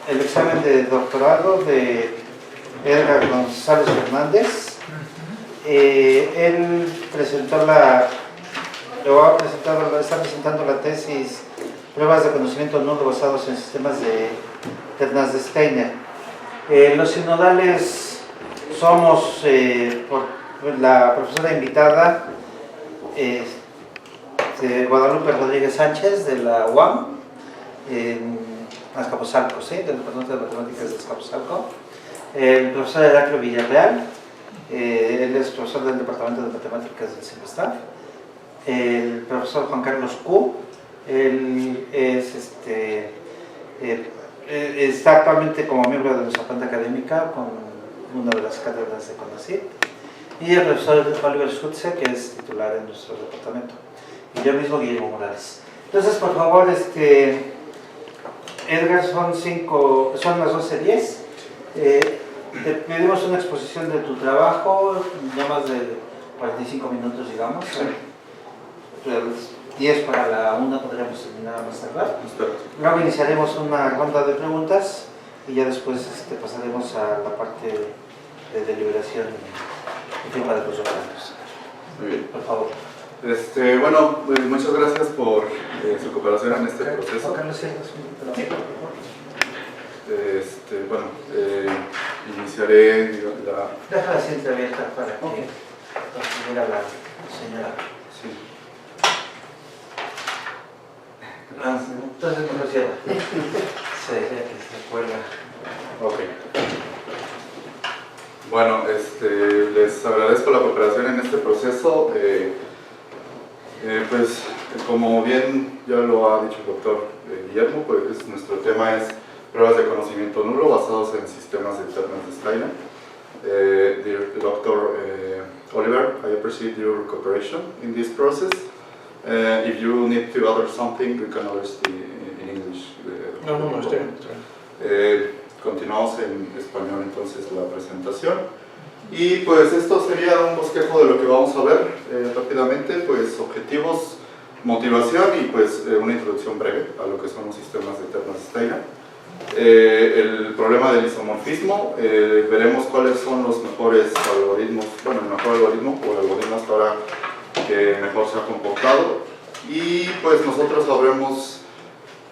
el examen de doctorado de Edgar González Fernández. Él está presentando la tesis Pruebas de conocimiento nulo basados en sistemas de ternas de Steiner. Los sinodales somos por la profesora invitada Guadalupe Rodríguez Sánchez de la UAM, en Azcapotzalco, ¿sí? Del Departamento de Matemáticas de Azcapotzalco. El profesor Heraclio Villarreal, él es profesor del Departamento de Matemáticas del CIMSTAF. El profesor Juan Carlos Q, él está actualmente como miembro de nuestra planta académica con una de las cátedras de CONACYT. Y el profesor Oliver Schutze, que es titular en nuestro departamento. Y yo mismo, Guillermo Morales. Entonces, por favor, Edgar, son las 12:10. Te pedimos una exposición de tu trabajo, ya más de 45 minutos, digamos. 10 para la 1 podríamos terminar más tardar. Luego iniciaremos una ronda de preguntas y ya después pasaremos a la parte de deliberación y firma de los documentos. Muy bien. Por favor. Bueno, muchas gracias por su cooperación en este proceso. Bueno, iniciaré la... Deja la cinta abierta para que mira la señora. Sí. Entonces me lo cierra. Sí, ya que se cuelga. Ok. Bueno, les agradezco la cooperación en este proceso. Pues, como bien ya lo ha dicho el doctor Guillermo, pues nuestro tema es pruebas de conocimiento nulo basados en sistemas de ternas de Steiner. Dear Dr. Oliver, I appreciate your cooperation in this process. If you need to add something, we can always speak in English. No, estoy bien. Continuamos en español entonces la presentación. Y pues esto sería un bosquejo de lo que vamos a ver rápidamente, pues objetivos, motivación y pues una introducción breve a lo que son los sistemas de ternas de Steiner. El problema del isomorfismo, veremos cuáles son los mejores algoritmos, bueno, el mejor algoritmo o el algoritmo hasta ahora que mejor se ha comportado, y pues nosotros habremos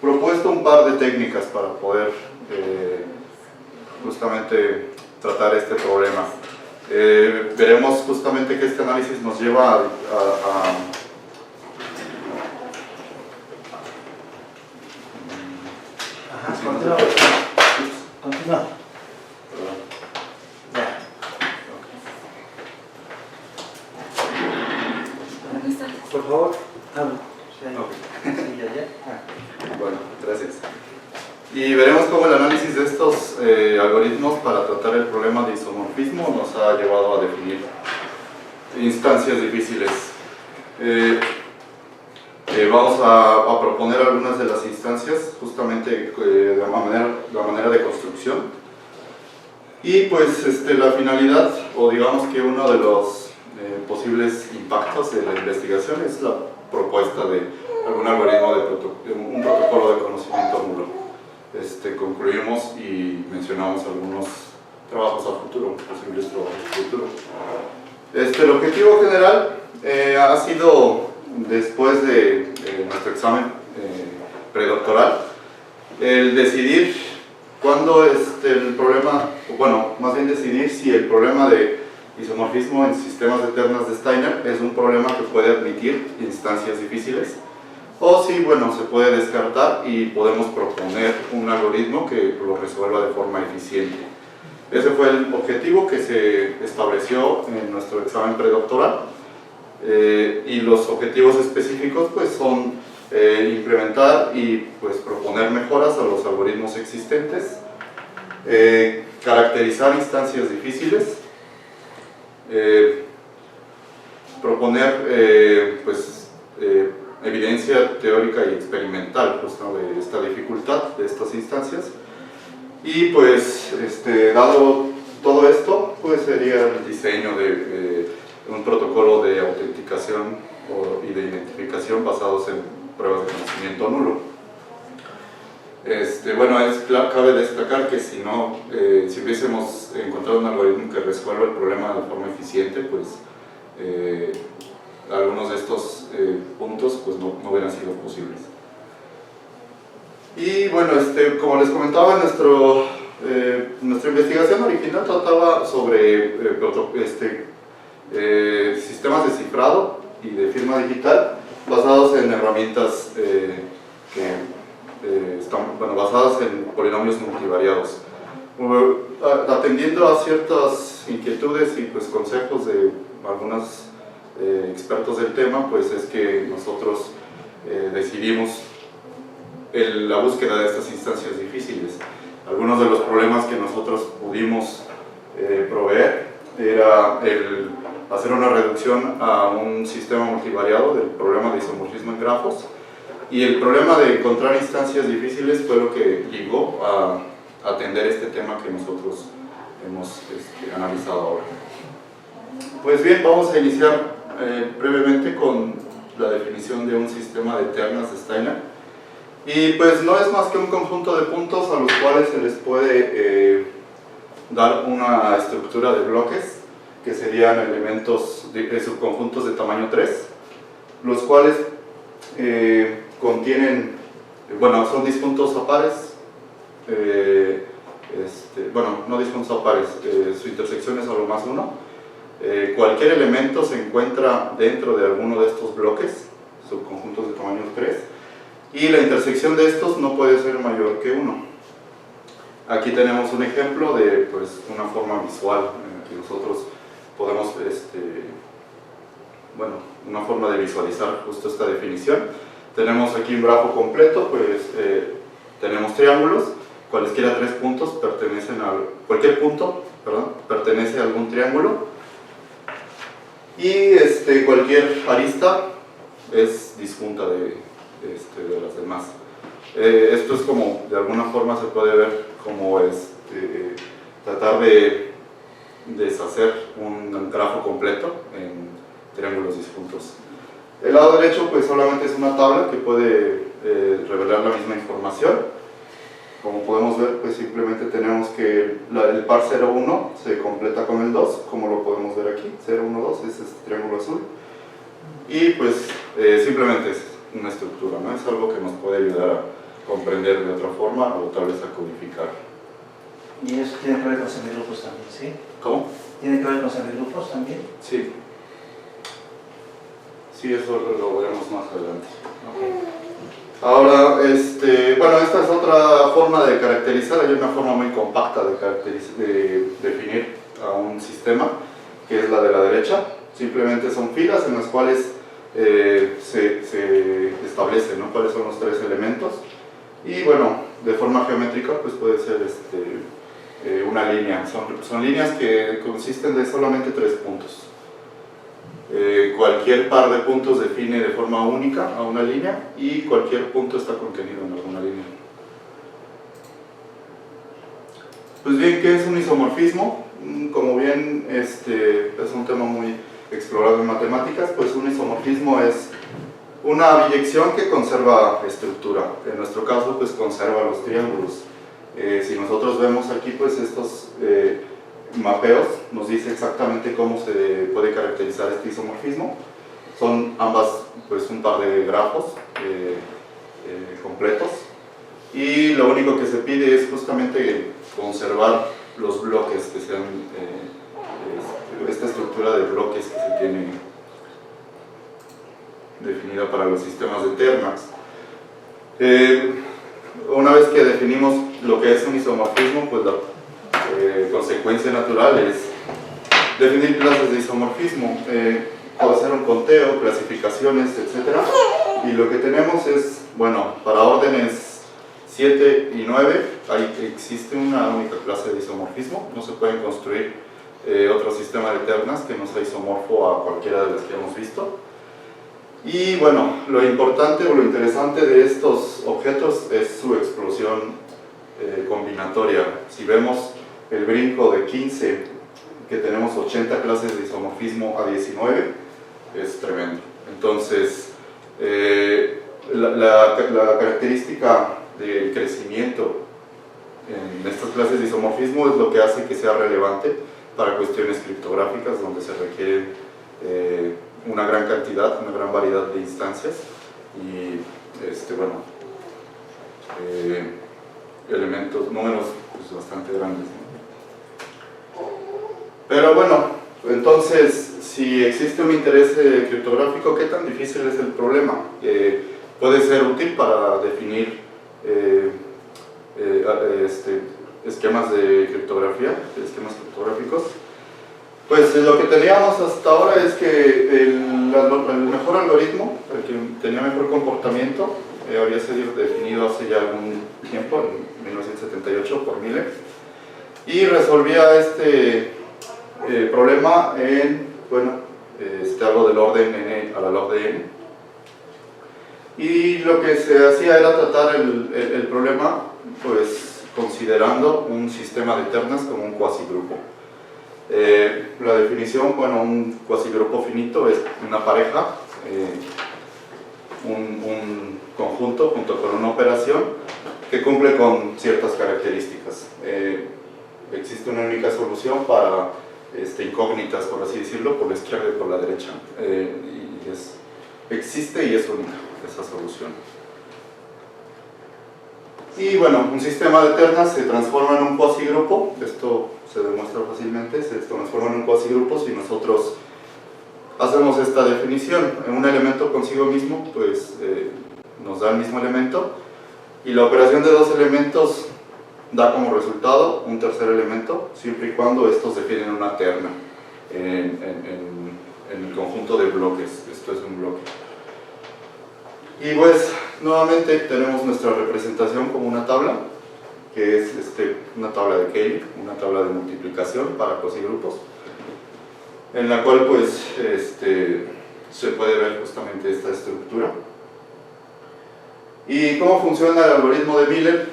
propuesto un par de técnicas para poder justamente tratar este problema. Veremos justamente que este análisis nos lleva a Continúa. Por favor. Bueno, gracias. Y veremos cómo el análisis de estos algoritmos para tratar el problema de isomorfismo nos ha llevado a definir instancias difíciles. Vamos a proponer algunas de las instancias, justamente la manera de construcción. Y pues la finalidad, o digamos que uno de los posibles impactos de la investigación es la propuesta de algún algoritmo un protocolo de conocimiento nulo. Concluimos y mencionamos algunos trabajos a futuro, posibles trabajos a futuro. El objetivo general ha sido, después de nuestro examen predoctoral, el decidir cuándo el problema, bueno, más bien decidir si el problema de isomorfismo en sistemas de ternas de Steiner es un problema que puede admitir instancias difíciles, o si, bueno, se puede descartar y podemos proponer un algoritmo que lo resuelva de forma eficiente. Ese fue el objetivo que se estableció en nuestro examen predoctoral, y los objetivos específicos pues son implementar y pues proponer mejoras a los algoritmos existentes, caracterizar instancias difíciles, proponer evidencia teórica y experimental de esta dificultad de estas instancias, y pues dado todo esto pues sería el diseño de un protocolo de autenticación y de identificación basados en pruebas de conocimiento nulo. Bueno, cabe destacar que si hubiésemos encontrado un algoritmo que resuelva el problema de forma eficiente, pues algunos de estos puntos pues no hubieran sido posibles. Y bueno, como les comentaba, nuestra investigación original trataba sobre sistemas de cifrado y de firma digital basados en herramientas basadas en polinomios multivariados. Atendiendo a ciertas inquietudes y pues consejos de algunos expertos del tema, pues es que nosotros decidimos la búsqueda de estas instancias difíciles. Algunos de los problemas que nosotros pudimos proveer era el hacer una reducción a un sistema multivariado del problema de isomorfismo en grafos, y el problema de encontrar instancias difíciles fue lo que llegó a atender este tema que nosotros hemos analizado ahora. Pues bien, vamos a iniciar brevemente con la definición de un sistema de ternas de Steiner. Y pues no es más que un conjunto de puntos a los cuales se les puede dar una estructura de bloques, que serían elementos de subconjuntos de tamaño 3, los cuales contienen, son disjuntos a pares, no disjuntos a pares, su intersección es solo más 1. Cualquier elemento se encuentra dentro de alguno de estos bloques, subconjuntos de tamaño 3, y la intersección de estos no puede ser mayor que 1. Aquí tenemos un ejemplo de una forma visual en que nosotros podemos, una forma de visualizar justo esta definición. Tenemos aquí un grafo completo, tenemos triángulos, cualesquiera 3 puntos cualquier punto, pertenece a algún triángulo, y cualquier arista es disjunta de las demás. Esto es como, de alguna forma se puede ver como tratar de deshacer un grafo completo en triángulos disjuntos. El lado derecho pues solamente es una tabla que puede revelar la misma información. Como podemos ver, pues simplemente tenemos que el par 0, 1 se completa con el 2, como lo podemos ver aquí, 0, 1, 2 es este triángulo azul. Y pues simplemente es una estructura, ¿no? Es algo que nos puede ayudar a comprender de otra forma o tal vez a codificar. ¿Y eso tiene que ver con semigrupos también, sí? ¿Cómo? ¿Tiene que ver con semigrupos también? Sí. Sí, eso lo veremos más adelante. Okay. Ahora, esta es otra forma de caracterizar, hay una forma muy compacta de definir a un sistema, que es la de la derecha. Simplemente son filas en las cuales se establece, ¿no?, cuáles son los 3 elementos, y bueno, de forma geométrica pues puede ser una línea, son líneas que consisten de solamente 3 puntos. Cualquier par de puntos define de forma única a una línea, y cualquier punto está contenido en alguna línea. Pues bien, ¿qué es un isomorfismo? Como bien es un tema muy explorado en matemáticas, pues un isomorfismo es una biyección que conserva estructura. En nuestro caso pues conserva los triángulos. Si nosotros vemos aquí pues estos mapeos, nos dice exactamente cómo se puede caracterizar este isomorfismo. Son ambas pues un par de grafos completos, y lo único que se pide es justamente conservar los bloques, que sean esta estructura de bloques que se tiene definida para los sistemas de ternas. Una vez que definimos lo que es un isomorfismo, pues la consecuencia natural es definir clases de isomorfismo, hacer un conteo, clasificaciones, etc. Y lo que tenemos es, bueno, para órdenes 7 y 9 existe una única clase de isomorfismo. No se pueden construir otro sistema de ternas que no sea isomorfo a cualquiera de las que hemos visto. Y bueno, lo importante o lo interesante de estos objetos es su explosión combinatoria. Si vemos el brinco de 15, que tenemos 80 clases de isomorfismo, a 19, es tremendo. Entonces, la característica del crecimiento en estas clases de isomorfismo es lo que hace que sea relevante para cuestiones criptográficas donde se requiere una gran cantidad, una gran variedad de instancias y elementos, números pues, bastante grandes, ¿no? Pero bueno, entonces si existe un interés criptográfico, ¿qué tan difícil es el problema? Puede ser útil para definir esquemas de criptografía, esquemas criptográficos. Pues lo que teníamos hasta ahora es que el mejor algoritmo, el que tenía mejor comportamiento, había sido definido hace ya algún tiempo, en 1978 por Miller, y resolvía este problema en, algo del orden n a la log de n. Y lo que se hacía era tratar el problema, pues, considerando un sistema de ternas como un cuasigrupo. La definición, un cuasigrupo finito es una pareja, un conjunto junto con una operación que cumple con ciertas características. Existe una única solución para incógnitas, por así decirlo, por la izquierda y por la derecha. Existe y es única esa solución. Y bueno, un sistema de ternas se transforma en un cuasigrupo, esto se demuestra fácilmente, se transforma en un cuasigrupo si nosotros hacemos esta definición. En un elemento consigo mismo, pues nos da el mismo elemento, y la operación de dos elementos da como resultado un tercer elemento, siempre y cuando estos definen una terna en el conjunto de bloques. Esto es un bloque. Y pues nuevamente tenemos nuestra representación como una tabla, que es una tabla de Cayley, una tabla de multiplicación para cuasigrupos, en la cual pues se puede ver justamente esta estructura. ¿Y cómo funciona el algoritmo de Miller?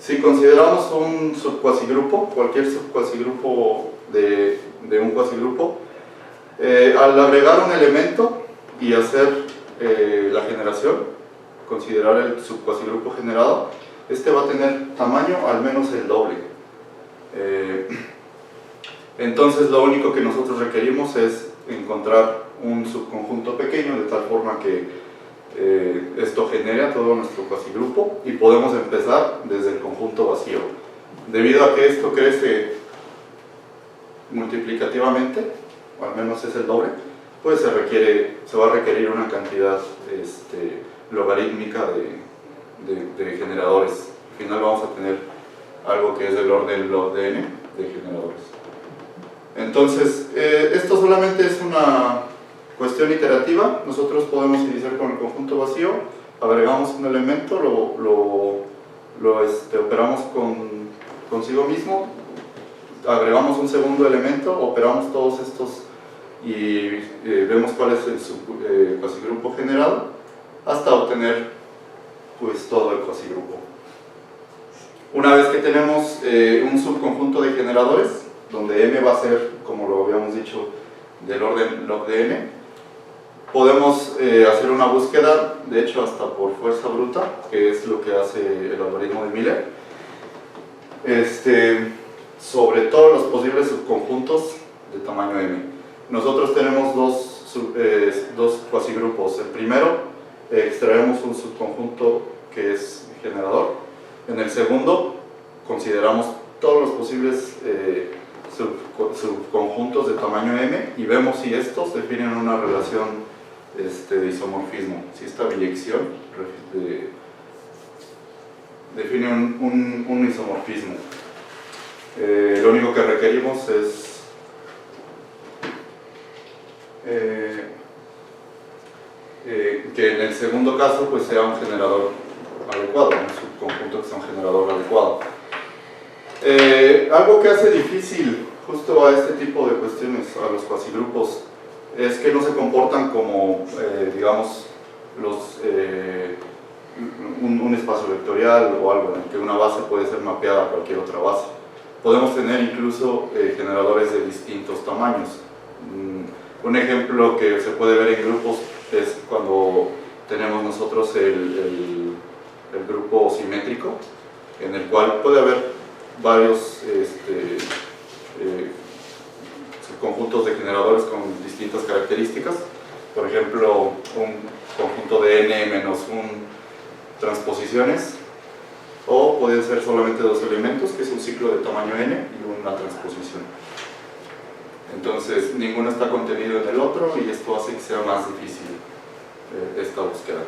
Si consideramos un subcuasigrupo, cualquier subcuasigrupo de un cuasigrupo, al agregar un elemento y hacer la generación, considerar el subcuasigrupo generado, va a tener tamaño al menos el doble. Entonces lo único que nosotros requerimos es encontrar un subconjunto pequeño de tal forma que esto genere a todo nuestro cuasigrupo y podemos empezar desde el conjunto vacío. Debido a que esto crece multiplicativamente, o al menos es el doble, pues se va a requerir una cantidad logarítmica de generadores. Al final vamos a tener algo que es del orden log de n de generadores. Entonces, esto solamente es una cuestión iterativa. Nosotros podemos iniciar con el conjunto vacío, agregamos un elemento, lo operamos consigo mismo, agregamos un segundo elemento, operamos todos estos y vemos cuál es el cuasigrupo generado hasta obtener pues todo el cuasigrupo. Una vez que tenemos un subconjunto de generadores donde m va a ser, como lo habíamos dicho, del orden log de n, podemos hacer una búsqueda, de hecho hasta por fuerza bruta, que es lo que hace el algoritmo de Miller, sobre todos los posibles subconjuntos de tamaño m. Nosotros tenemos dos cuasigrupos. El primero, extraemos un subconjunto que es generador. En el segundo, consideramos todos los posibles subconjuntos de tamaño m y vemos si estos definen una relación de isomorfismo, si esta biyección define un isomorfismo. Lo único que requerimos es que en el segundo caso pues sea un generador adecuado, un subconjunto que sea un generador adecuado. Algo que hace difícil justo a este tipo de cuestiones, a los cuasigrupos, es que no se comportan como, digamos, un espacio vectorial o algo en el que una base puede ser mapeada a cualquier otra base. Podemos tener incluso generadores de distintos tamaños. Un ejemplo que se puede ver en grupos es cuando tenemos nosotros el grupo simétrico, en el cual puede haber varios conjuntos de generadores con distintas características. Por ejemplo, un conjunto de n menos 1 transposiciones, o pueden ser solamente dos elementos, que es un ciclo de tamaño n y una transposición. Entonces, ninguno está contenido en el otro y esto hace que sea más difícil esta búsqueda.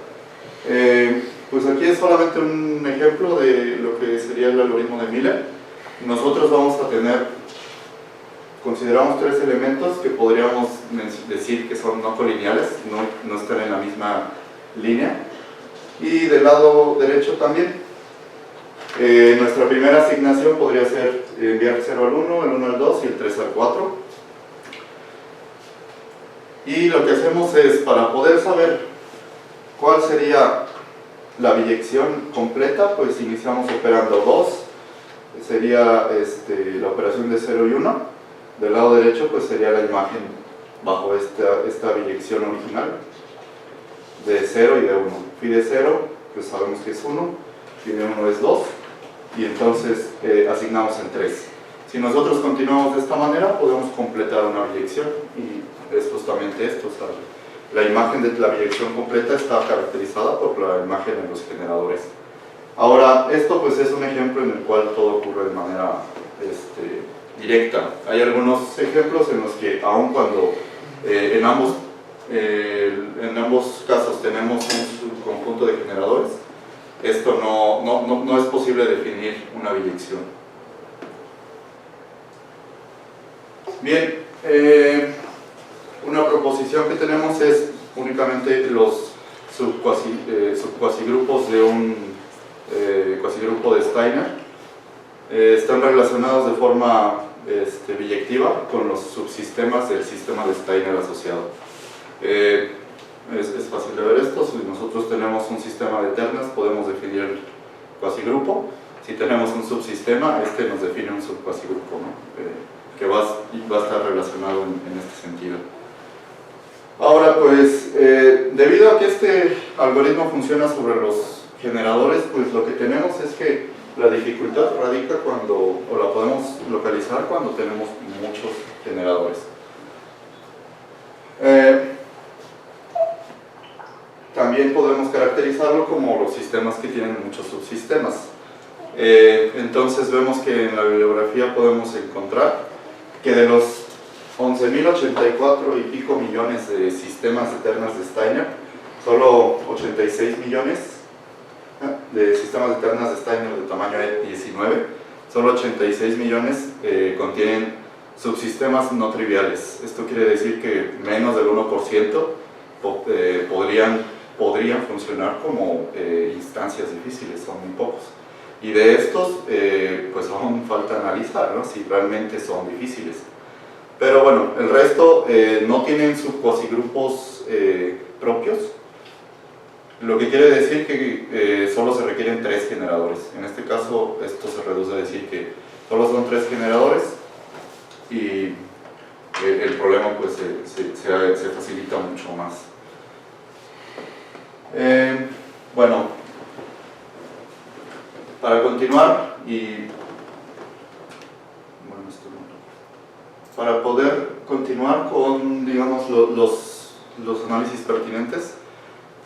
Pues aquí es solamente un ejemplo de lo que sería el algoritmo de Miller. Nosotros vamos a tener, consideramos tres elementos que podríamos decir que son no colineales, no están en la misma línea. Y del lado derecho también, nuestra primera asignación podría ser enviar 0 al 1, el 1 al 2 y el 3 al 4. Y lo que hacemos es, para poder saber cuál sería la biyección completa, pues iniciamos operando 2, sería la operación de 0 y 1. Del lado derecho pues sería la imagen bajo esta biyección original de 0 y de 1. Phi de 0, pues sabemos que es 1, phi de 1 es 2, y entonces asignamos en 3. Si nosotros continuamos de esta manera, podemos completar una biyección, y es justamente esto. O sea, la imagen de la biyección completa está caracterizada por la imagen en los generadores. Ahora, esto pues es un ejemplo en el cual todo ocurre de manera directa. Hay algunos ejemplos en los que, aun cuando en ambos casos tenemos un subconjunto de generadores, esto no es posible definir una biyección. Bien, una proposición que tenemos es únicamente los subcuasigrupos de un cuasigrupo de Steiner. Están relacionados de forma biyectiva con los subsistemas del sistema de Steiner asociado. Es fácil de ver esto. Si nosotros tenemos un sistema de ternas, podemos definir el cuasigrupo. Si tenemos un subsistema, nos define un subcuasigrupo, ¿no? Que va a estar relacionado en este sentido. Ahora pues, debido a que este algoritmo funciona sobre los generadores, pues lo que tenemos es que la dificultad radica o la podemos localizar cuando tenemos muchos generadores. También podemos caracterizarlo como los sistemas que tienen muchos subsistemas. Entonces vemos que en la bibliografía podemos encontrar que de los 11.084 y pico millones de sistemas de ternas de Steiner, solo 86 millones de sistemas de ternas de Steiner de tamaño 19, solo 86 millones contienen subsistemas no triviales. Esto quiere decir que menos del 1% podrían funcionar como instancias difíciles, son muy pocos. Y de estos, pues aún falta analizar, ¿no? Si realmente son difíciles. Pero bueno, el resto no tienen subcuasigrupos propios, lo que quiere decir que solo se requieren 3 generadores. En este caso, esto se reduce a decir que solo son 3 generadores y el problema pues se facilita mucho más. Bueno, para continuar para poder continuar con, digamos, los análisis pertinentes,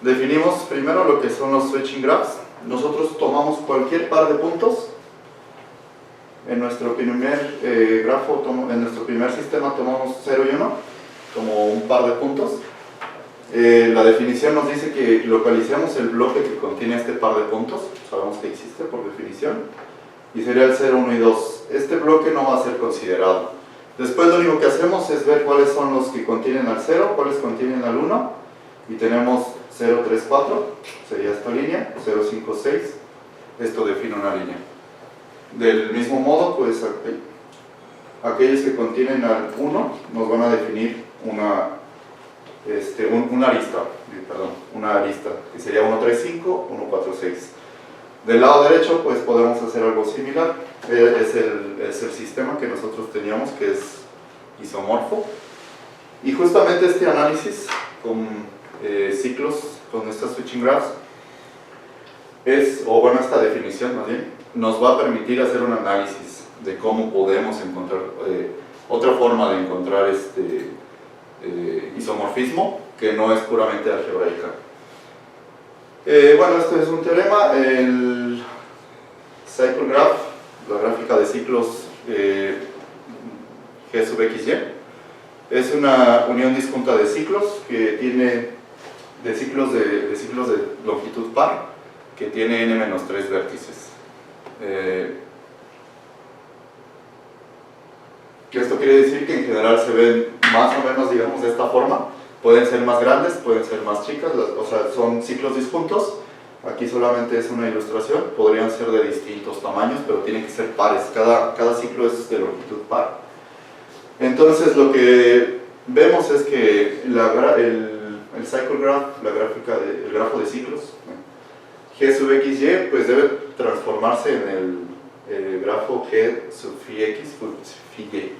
definimos primero lo que son los switching graphs. Nosotros tomamos cualquier par de puntos. En nuestro primer grafo, en nuestro primer sistema tomamos 0 y 1 como un par de puntos. La definición nos dice que localicemos el bloque que contiene este par de puntos, sabemos que existe por definición, y sería el 0, 1 y 2. Este bloque no va a ser considerado. Después lo único que hacemos es ver cuáles son los que contienen al 0, cuáles contienen al 1, y tenemos 0, 3, 4, sería esta línea, 0, 5, 6, esto define una línea. Del mismo modo, pues aquellos que contienen al 1 nos van a definir una arista, que sería 1, 3, 5, 1, 4, 6. Del lado derecho, pues podemos hacer algo similar. Es el sistema que nosotros teníamos, que es isomorfo. Y justamente este análisis con ciclos, con estas switching graphs, esta definición más bien, nos va a permitir hacer un análisis de cómo podemos encontrar otra forma de encontrar este isomorfismo que no es puramente algebraica. Bueno, este es un teorema, el cycle graph, la gráfica de ciclos G sub XY, es una unión disjunta de ciclos que tiene de ciclos de longitud par que tiene n-3 vértices. Esto quiere decir que en general se ven más o menos, digamos, de esta forma. Pueden ser más grandes, pueden ser más chicas, o sea, son ciclos disjuntos. Aquí solamente es una ilustración, podrían ser de distintos tamaños, pero tienen que ser pares. Cada ciclo es de longitud par. Entonces lo que vemos es que el cycle graph, el grafo de ciclos, G sub XY, pues debe transformarse en el grafo G sub phi X phi Y.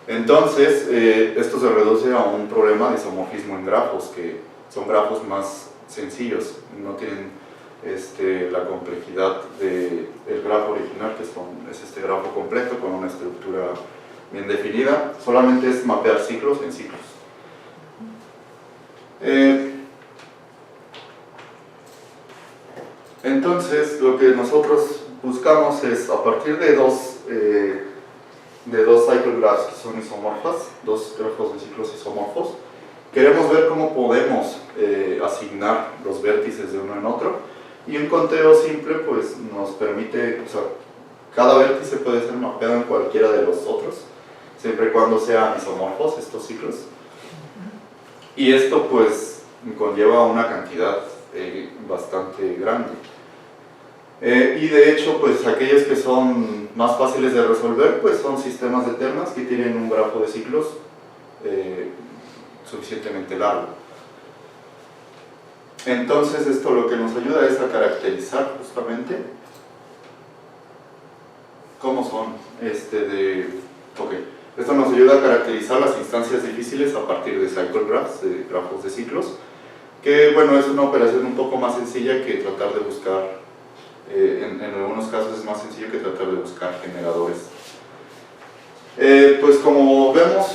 Entonces, esto se reduce a un problema de isomorfismo en grafos, que son grafos más sencillos, no tienen la complejidad del grafo original, que es este grafo completo con una estructura bien definida, solamente es mapear ciclos en ciclos. Entonces, lo que nosotros buscamos es, a partir de dos cycle graphs que son isomorfas, dos grafos de ciclos isomorfos, queremos ver cómo podemos asignar los vértices de uno en otro, y un conteo simple pues nos permite, o sea, cada vértice puede ser mapeado en cualquiera de los otros, siempre y cuando sean isomorfos estos ciclos, y esto pues conlleva una cantidad bastante grande. Y de hecho, pues aquellos que son más fáciles de resolver, pues son sistemas de ternas que tienen un grafo de ciclos suficientemente largo. Entonces esto lo que nos ayuda es a caracterizar justamente cómo son esto nos ayuda a caracterizar las instancias difíciles a partir de cycle graphs, de grafos de ciclos, que bueno, es una operación un poco más sencilla que tratar de buscar. En algunos casos es más sencillo que tratar de buscar generadores. Pues como vemos,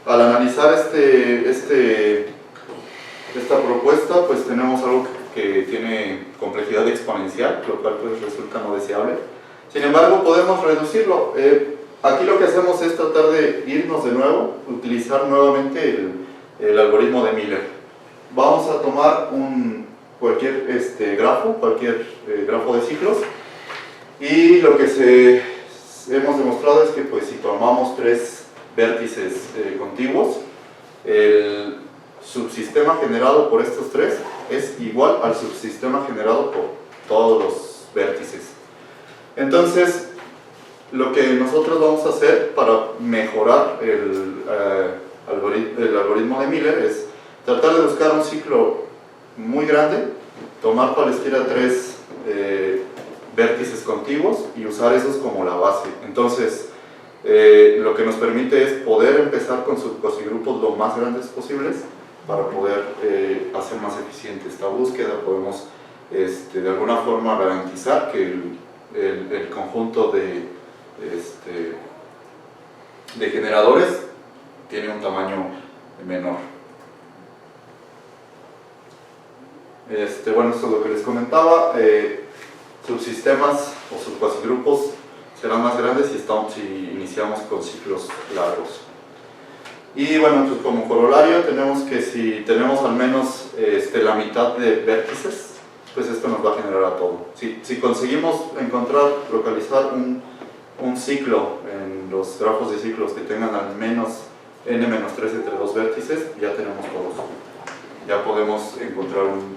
al analizar esta propuesta, pues tenemos algo que tiene complejidad exponencial, lo cual pues resulta no deseable. Sin embargo, podemos reducirlo. Aquí lo que hacemos es tratar de irnos de nuevo, utilizar nuevamente el algoritmo de Miller. Vamos a tomar cualquier grafo de ciclos, y lo que hemos demostrado es que pues, si tomamos tres vértices contiguos, el subsistema generado por estos tres es igual al subsistema generado por todos los vértices. Entonces, lo que nosotros vamos a hacer para mejorar el algoritmo de Miller es tratar de buscar un ciclo muy grande, tomar cualesquiera tres vértices contiguos y usar esos como la base. Entonces, lo que nos permite es poder empezar con subcosigrupos lo más grandes posibles para poder hacer más eficiente esta búsqueda. Podemos de alguna forma garantizar que el conjunto de generadores tiene un tamaño menor. Bueno, esto es lo que les comentaba. Subsistemas o subcuasigrupos serán más grandes si iniciamos con ciclos largos. Y bueno, pues como corolario tenemos que si tenemos al menos la mitad de vértices, pues esto nos va a generar a todo. Si conseguimos localizar un ciclo en los grafos de ciclos que tengan al menos n-3 entre dos vértices, ya tenemos todos. Ya podemos encontrar un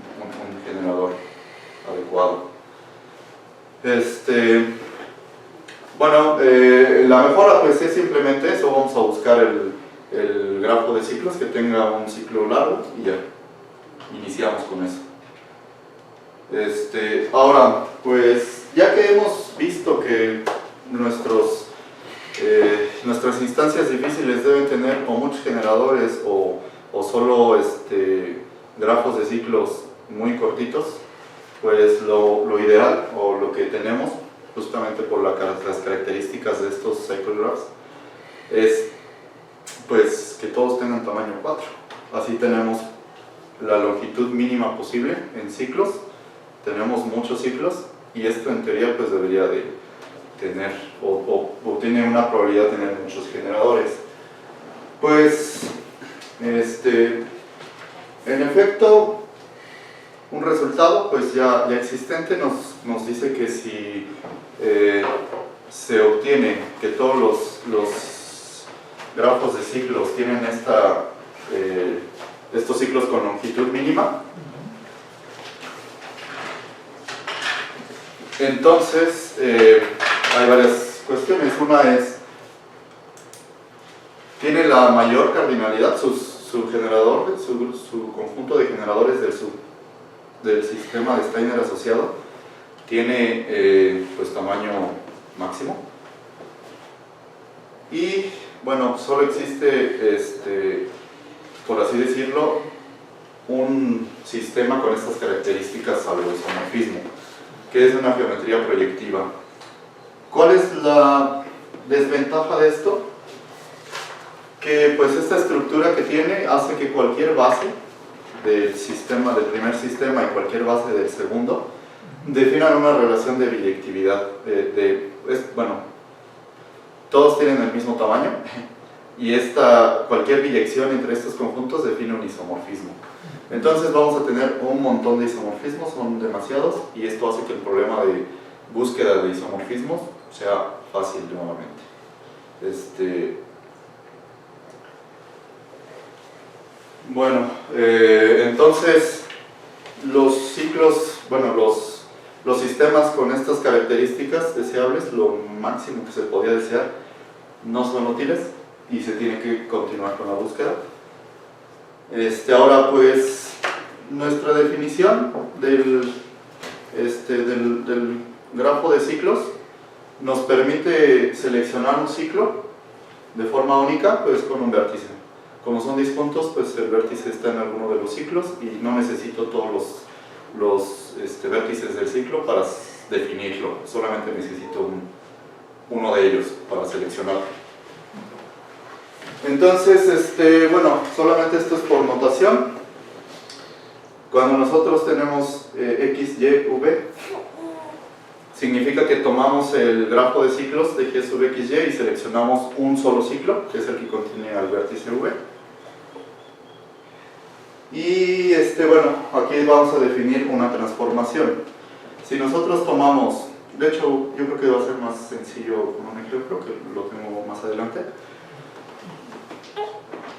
generador adecuado. Bueno, la mejora pues es simplemente eso. Vamos a buscar el grafo de ciclos que tenga un ciclo largo y ya iniciamos con eso. Ahora, pues ya que hemos visto que nuestras instancias difíciles deben tener o muchos generadores o solo grafos de ciclos muy cortitos, pues lo ideal o lo que tenemos, justamente por las características de estos cycle graphs, es pues que todos tengan tamaño 4. Así tenemos la longitud mínima posible en ciclos, tenemos muchos ciclos y esto en teoría pues debería de tener o tiene una probabilidad de tener muchos generadores. Pues en efecto, un resultado pues ya existente nos dice que si se obtiene que todos los grafos de ciclos tienen estos ciclos con longitud mínima, entonces hay varias cuestiones. Una es, tiene la mayor cardinalidad, su generador, su conjunto de generadores del sistema de Steiner asociado tiene pues tamaño máximo. Y bueno, solo existe, por así decirlo, un sistema con estas características salvo isomorfismo, que es una geometría proyectiva. ¿Cuál es la desventaja de esto? Que pues esta estructura que tiene hace que cualquier base del sistema, del primer sistema, y cualquier base del segundo definan una relación de biyectividad. Bueno, todos tienen el mismo tamaño y cualquier biyección entre estos conjuntos define un isomorfismo. Entonces vamos a tener un montón de isomorfismos, son demasiados, y esto hace que el problema de búsqueda de isomorfismos sea fácil nuevamente. Bueno, entonces los ciclos, bueno, los sistemas con estas características deseables, lo máximo que se podía desear, no son útiles y se tiene que continuar con la búsqueda. Ahora pues nuestra definición del grafo de ciclos nos permite seleccionar un ciclo de forma única, pues con un vértice. Como son dispuntos, pues el vértice está en alguno de los ciclos y no necesito todos los vértices del ciclo para definirlo, solamente necesito uno de ellos para seleccionarlo. Entonces, bueno, solamente esto es por notación. Cuando nosotros tenemos x, y, v, significa que tomamos el grafo de ciclos de g sub x, y y seleccionamos un solo ciclo, que es el que contiene al vértice v. Y bueno, aquí vamos a definir una transformación. Si nosotros tomamos, de hecho yo creo que va a ser más sencillo con un ejemplo, que lo tengo más adelante.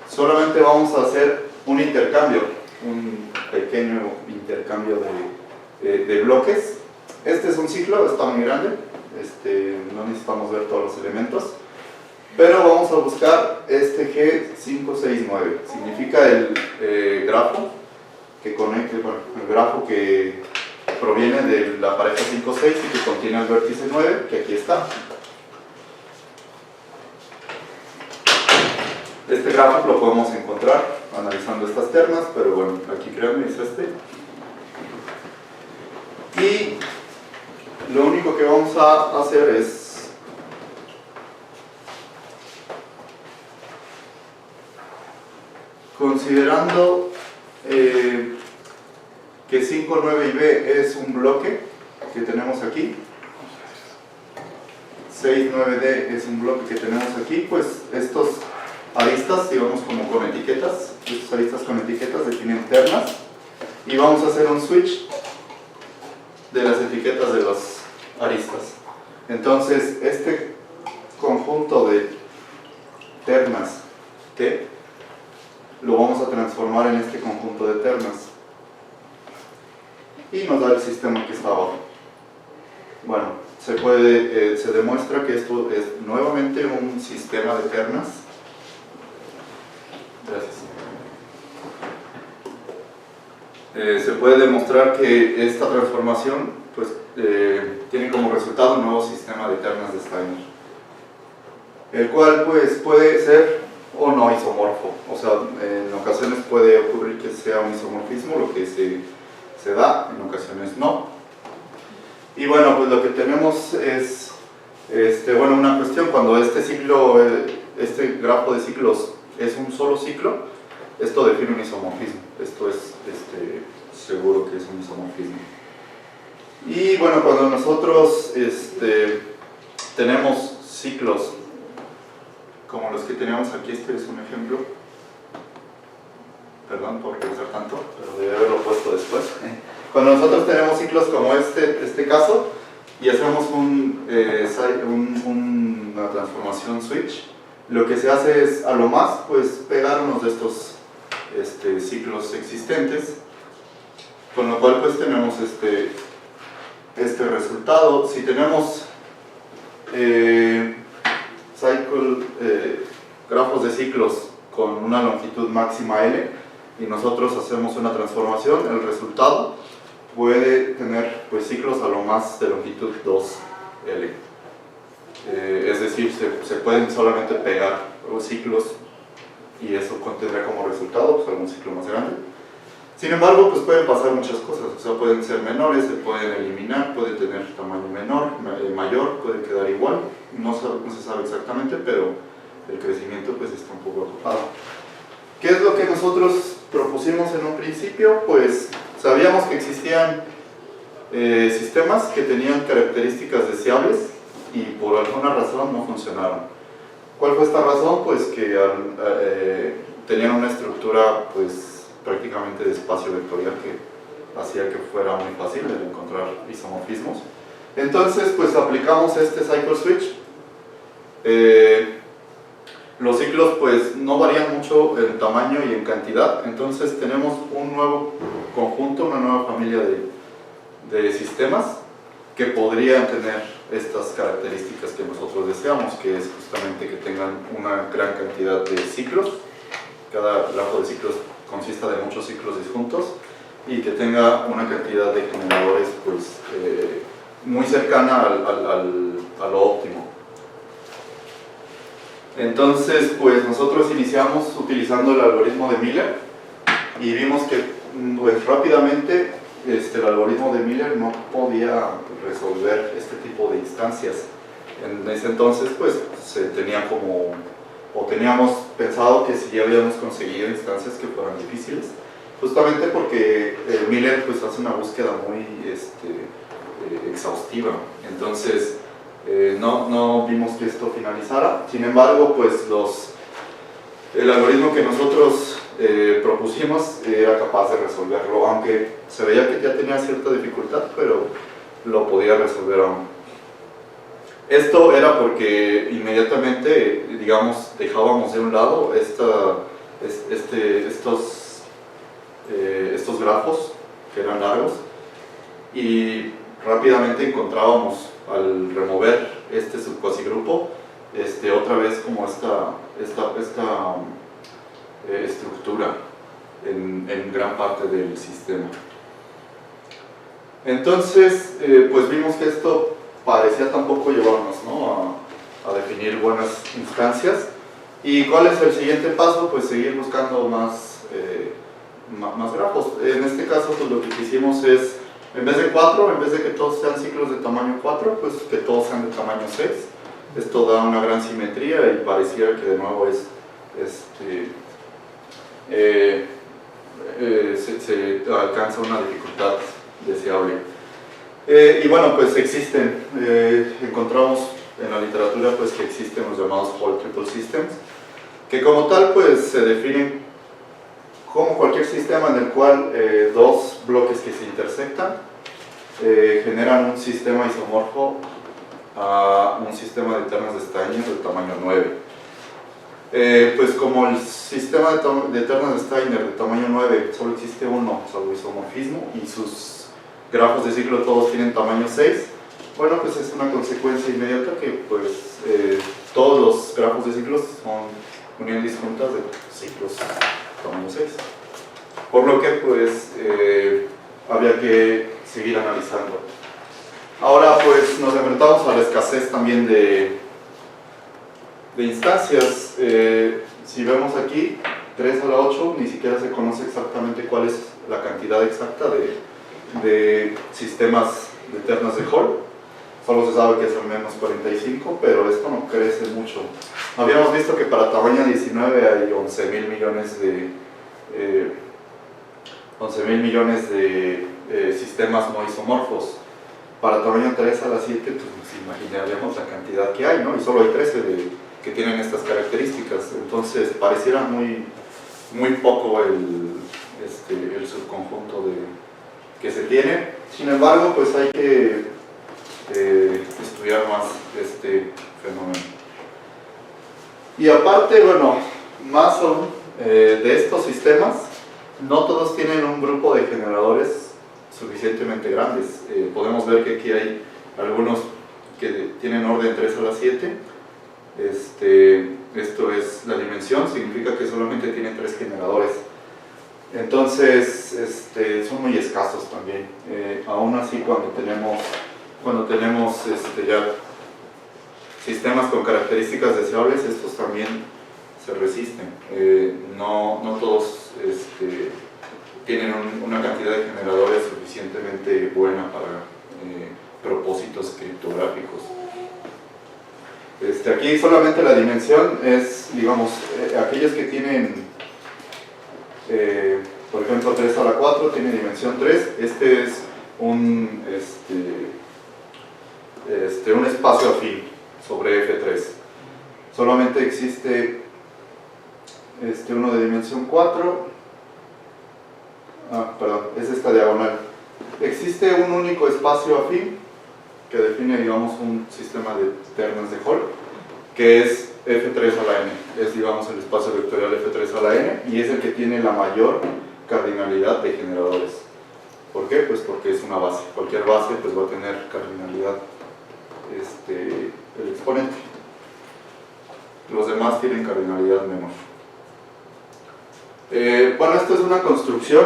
Solamente vamos a hacer un intercambio, un pequeño intercambio de bloques. Este es un ciclo, está muy grande, no necesitamos ver todos los elementos, pero vamos a buscar este G569, significa el grafo que conecte, bueno, el grafo que proviene de la pareja 5, 6 y que contiene el vértice 9, que aquí está. Este grafo lo podemos encontrar analizando estas ternas, pero bueno, aquí créanme, es Y lo único que vamos a hacer es considerando que 5, 9 y B es un bloque que tenemos aquí, 6, 9D es un bloque que tenemos aquí, pues estos aristas, digamos como con etiquetas, estos aristas con etiquetas definen ternas, y vamos a hacer un switch de las etiquetas de las aristas. Entonces este conjunto de ternas T lo vamos a transformar en este conjunto de ternas y nos da el sistema que está abajo. Bueno, se demuestra que esto es nuevamente un sistema de ternas. Gracias. Se puede demostrar que esta transformación pues, tiene como resultado un nuevo sistema de ternas de Steiner, el cual pues, puede ser o no isomorfo, o sea, en ocasiones puede ocurrir que sea un isomorfismo, lo que se se da, en ocasiones no. Y bueno, pues lo que tenemos es bueno, una cuestión, cuando este ciclo, este grafo de ciclos es un solo ciclo, esto define un isomorfismo. Esto es seguro que es un isomorfismo. Y bueno, cuando nosotros tenemos ciclos como los que teníamos aquí, este es un ejemplo, perdón por pensar tanto, pero debe haberlo puesto después. Cuando nosotros tenemos ciclos como este caso, y hacemos una transformación switch, lo que se hace es, a lo más, pues pegar unos de estos ciclos existentes, con lo cual pues tenemos este resultado. Si tenemos grafos de ciclos con una longitud máxima L y nosotros hacemos una transformación, el resultado puede tener pues ciclos a lo más de longitud 2L. Es decir, se pueden solamente pegar los ciclos y eso contendrá como resultado pues, algún ciclo más grande. Sin embargo, pues pueden pasar muchas cosas, o sea, pueden ser menores, se pueden eliminar, pueden tener tamaño menor, mayor, puede quedar igual, no se sabe exactamente, pero el crecimiento pues está un poco ocupado. ¿Qué es lo que nosotros propusimos en un principio? Pues sabíamos que existían sistemas que tenían características deseables y por alguna razón no funcionaron. ¿Cuál fue esta razón? Pues que tenían una estructura pues prácticamente de espacio vectorial que hacía que fuera muy fácil el encontrar isomorfismos. Entonces pues aplicamos este cycle switch. Los ciclos pues no varían mucho en tamaño y en cantidad, entonces tenemos un nuevo conjunto, una nueva familia de sistemas que podrían tener estas características que nosotros deseamos, que es justamente que tengan una gran cantidad de ciclos, cada grafo de ciclos consista de muchos ciclos disjuntos y que tenga una cantidad de generadores pues, muy cercana a lo óptimo. Entonces, pues nosotros iniciamos utilizando el algoritmo de Miller y vimos que pues, rápidamente el algoritmo de Miller no podía resolver este tipo de instancias. En ese entonces, pues se tenía como, o teníamos pensado que sí habíamos conseguido instancias que fueran difíciles, justamente porque Miller pues hace una búsqueda muy exhaustiva. Entonces, no vimos que esto finalizara. Sin embargo, pues el algoritmo que nosotros propusimos era capaz de resolverlo, aunque se veía que ya tenía cierta dificultad, pero lo podía resolver aún. Esto era porque inmediatamente, digamos, dejábamos de un lado estos grafos que eran largos y rápidamente encontrábamos al remover este subcuasigrupo otra vez como esta estructura en gran parte del sistema. Entonces pues vimos que esto parecía tampoco llevarnos, ¿no? a definir buenas instancias. ¿Y cuál es el siguiente paso? Pues seguir buscando más grafos. En este caso pues lo que hicimos es, en vez de 4, en vez de que todos sean ciclos de tamaño 4, pues que todos sean de tamaño 6. Esto da una gran simetría y pareciera que de nuevo se alcanza una dificultad deseable. Y bueno, pues existen, encontramos en la literatura pues que existen los llamados whole triple systems, que como tal pues se definen como cualquier sistema en el cual dos bloques que se intersectan generan un sistema isomorfo a un sistema de ternas de Steiner del tamaño 9. Pues como el sistema de ternas de Steiner de tamaño 9 solo existe uno, solo isomorfismo, y sus grafos de ciclo todos tienen tamaño 6, bueno, pues es una consecuencia inmediata que pues todos los grafos de ciclos son uniones disjuntas de ciclos tamaño 6. Por lo que pues había que seguir analizando. Ahora pues nos enfrentamos a la escasez también de instancias. Si vemos aquí 3 a la 8 ni siquiera se conoce exactamente cuál es la cantidad exacta de sistemas de ternas de Hall. Solo se sabe que es al menos 45, pero esto no crece mucho. Habíamos visto que para tamaño 19 hay 11.000 millones de sistemas no isomorfos. Para tamaño 3 a la 7, pues nos imaginaríamos la cantidad que hay, ¿no? Y solo hay 13 que tienen estas características. Entonces pareciera muy poco el subconjunto que se tiene. Sin embargo, pues hay que estudiar más este fenómeno. Y aparte, bueno, más aún de estos sistemas, no todos tienen un grupo de generadores suficientemente grandes. Podemos ver que aquí hay algunos que tienen orden 3 a la 7. Esto es la dimensión, significa que solamente tienen 3 generadores. Entonces, son muy escasos también. Aún así, cuando tenemos ya sistemas con características deseables, estos también se resisten. No todos tienen una cantidad de generadores suficientemente buena para propósitos criptográficos. Aquí solamente la dimensión es, digamos, aquellos que tienen, por ejemplo, 3 a la 4 tiene dimensión 3. Este es un espacio afín sobre F3. Solamente existe uno de dimensión 4. Perdón, es esta diagonal. Existe un único espacio afín que define, digamos, un sistema de ternas de Hall, que es F3 a la n. Es, digamos, el espacio vectorial F3 a la n, y es el que tiene la mayor cardinalidad de generadores. ¿Por qué? Pues porque es una base. Cualquier base pues va a tener cardinalidad el exponente. Los demás tienen cardinalidad menor. Bueno, esto es una construcción,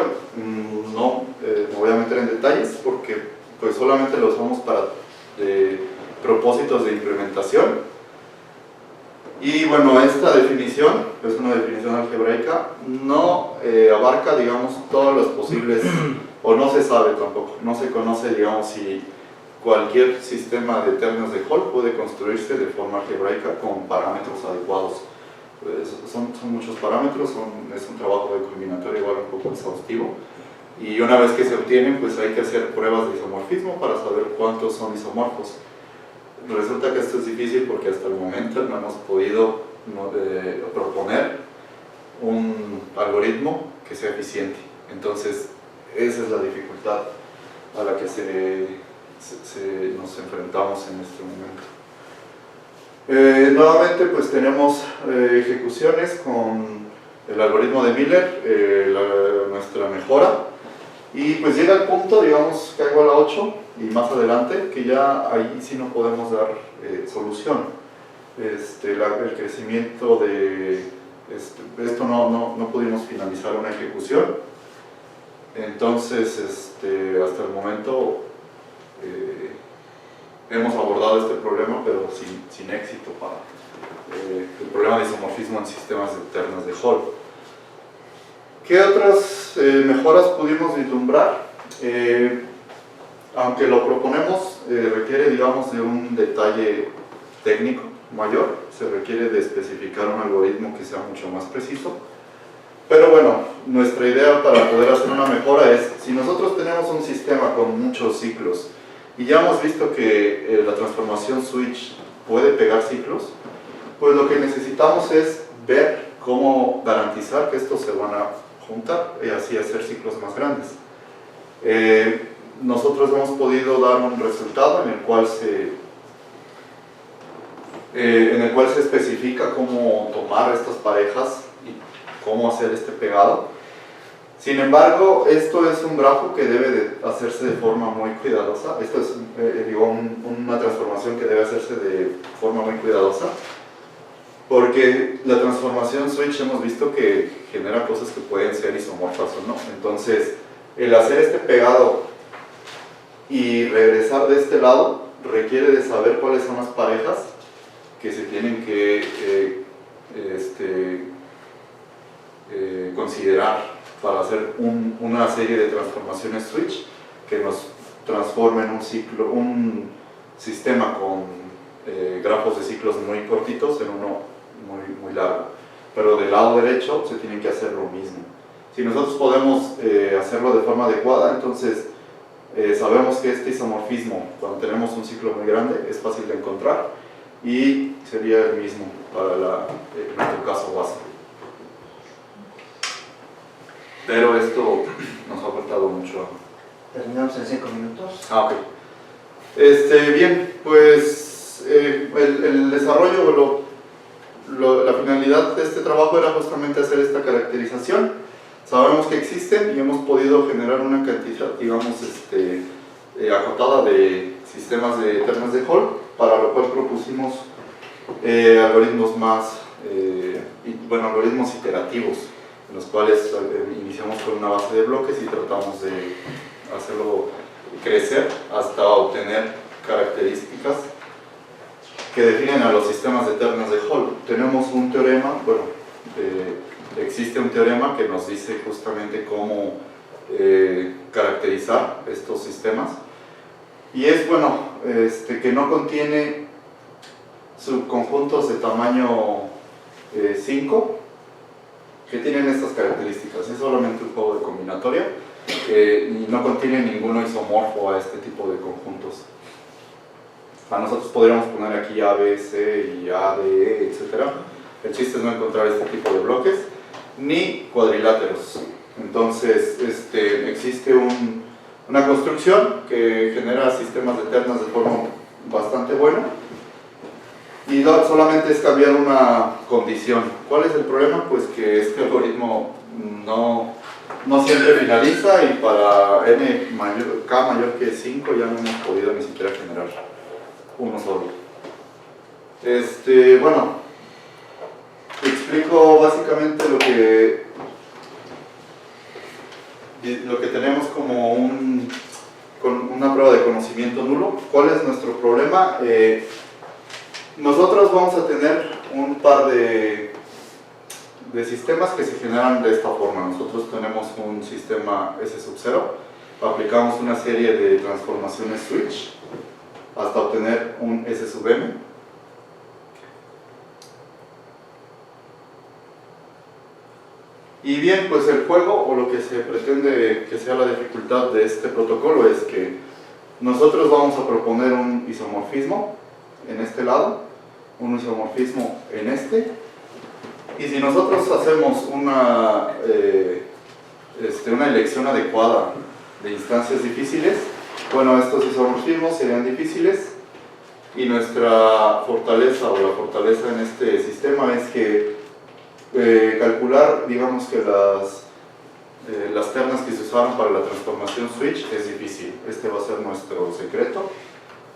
no me voy a meter en detalles porque pues solamente lo usamos para propósitos de implementación. Y bueno, esta definición es una definición algebraica, no abarca, digamos, todos los posibles, o no se sabe tampoco, no se conoce, digamos, si cualquier sistema de ternas de Hall puede construirse de forma algebraica con parámetros adecuados. Pues son muchos parámetros, es un trabajo de combinatoria igual un poco exhaustivo, y una vez que se obtienen, pues hay que hacer pruebas de isomorfismo para saber cuántos son isomorfos. Resulta que esto es difícil porque hasta el momento no hemos podido proponer un algoritmo que sea eficiente. Entonces, esa es la dificultad a la que nos enfrentamos en este momento. Nuevamente, pues tenemos ejecuciones con el algoritmo de Miller, nuestra mejora, y pues llega el punto, digamos, que igual a 8 y más adelante, que ya ahí sí no podemos dar solución. El crecimiento de esto no pudimos finalizar una ejecución. Entonces, hasta el momento hemos abordado este problema, pero sin éxito para el problema de isomorfismo en sistemas de ternas de Hall. ¿Qué otras mejoras pudimos vislumbrar? Aunque lo proponemos, requiere, digamos, de un detalle técnico mayor, se requiere de especificar un algoritmo que sea mucho más preciso. Pero bueno, nuestra idea para poder hacer una mejora es, si nosotros tenemos un sistema con muchos ciclos, y ya hemos visto que la transformación switch puede pegar ciclos, pues lo que necesitamos es ver cómo garantizar que estos se van a juntar y así hacer ciclos más grandes. Nosotros hemos podido dar un resultado en el cual se especifica cómo tomar estas parejas y cómo hacer este pegado. Sin embargo, esto es un grafo que debe de hacerse de forma muy cuidadosa. Esto es una transformación que debe hacerse de forma muy cuidadosa, porque la transformación switch hemos visto que genera cosas que pueden ser isomorfas o no. Entonces, el hacer este pegado y regresar de este lado requiere de saber cuáles son las parejas que se tienen que considerar para hacer una serie de transformaciones switch, que nos transforme en un sistema con grafos de ciclos muy cortitos en uno muy largo. Pero del lado derecho se tiene que hacer lo mismo. Si nosotros podemos hacerlo de forma adecuada, entonces sabemos que este isomorfismo, cuando tenemos un ciclo muy grande, es fácil de encontrar y sería el mismo para nuestro caso base. Pero esto nos ha faltado mucho. Terminamos en 5 minutos. Ok. Bien, pues el desarrollo, la finalidad de este trabajo era justamente hacer esta caracterización. Sabemos que existen y hemos podido generar una cantidad, digamos, acotada de sistemas de ternas de Hall, para lo cual propusimos algoritmos algoritmos iterativos, en los cuales iniciamos con una base de bloques y tratamos de hacerlo crecer hasta obtener características que definen a los sistemas de ternas de Hall. Tenemos un teorema, existe un teorema que nos dice justamente cómo caracterizar estos sistemas, y es que no contiene subconjuntos de tamaño 5 que tienen estas características. Es solamente un juego de combinatoria y no contiene ninguno isomorfo a este tipo de conjuntos. Nosotros podríamos poner aquí A, B, C y A, D, E, etc. El chiste es no encontrar este tipo de bloques ni cuadriláteros. Entonces existe una construcción que genera sistemas de ternas de forma bastante buena, y solamente es cambiar una condición. ¿Cuál es el problema? Pues que este algoritmo no siempre finaliza, y para k mayor que 5 ya no hemos podido ni siquiera generar uno solo. Explico básicamente lo que tenemos como una prueba de conocimiento nulo. ¿Cuál es nuestro problema? Nosotros vamos a tener un par de sistemas que se generan de esta forma. Nosotros tenemos un sistema S sub 0, aplicamos una serie de transformaciones switch hasta obtener un S sub m. Y bien, pues el juego, o lo que se pretende que sea la dificultad de este protocolo, es que nosotros vamos a proponer un isomorfismo en este lado, un isomorfismo en este, y si nosotros hacemos una elección adecuada de instancias difíciles, estos isomorfismos serían difíciles, y nuestra fortaleza, o la fortaleza en este sistema, es que calcular, digamos que las ternas que se usaron para la transformación switch es difícil. Este va a ser nuestro secreto,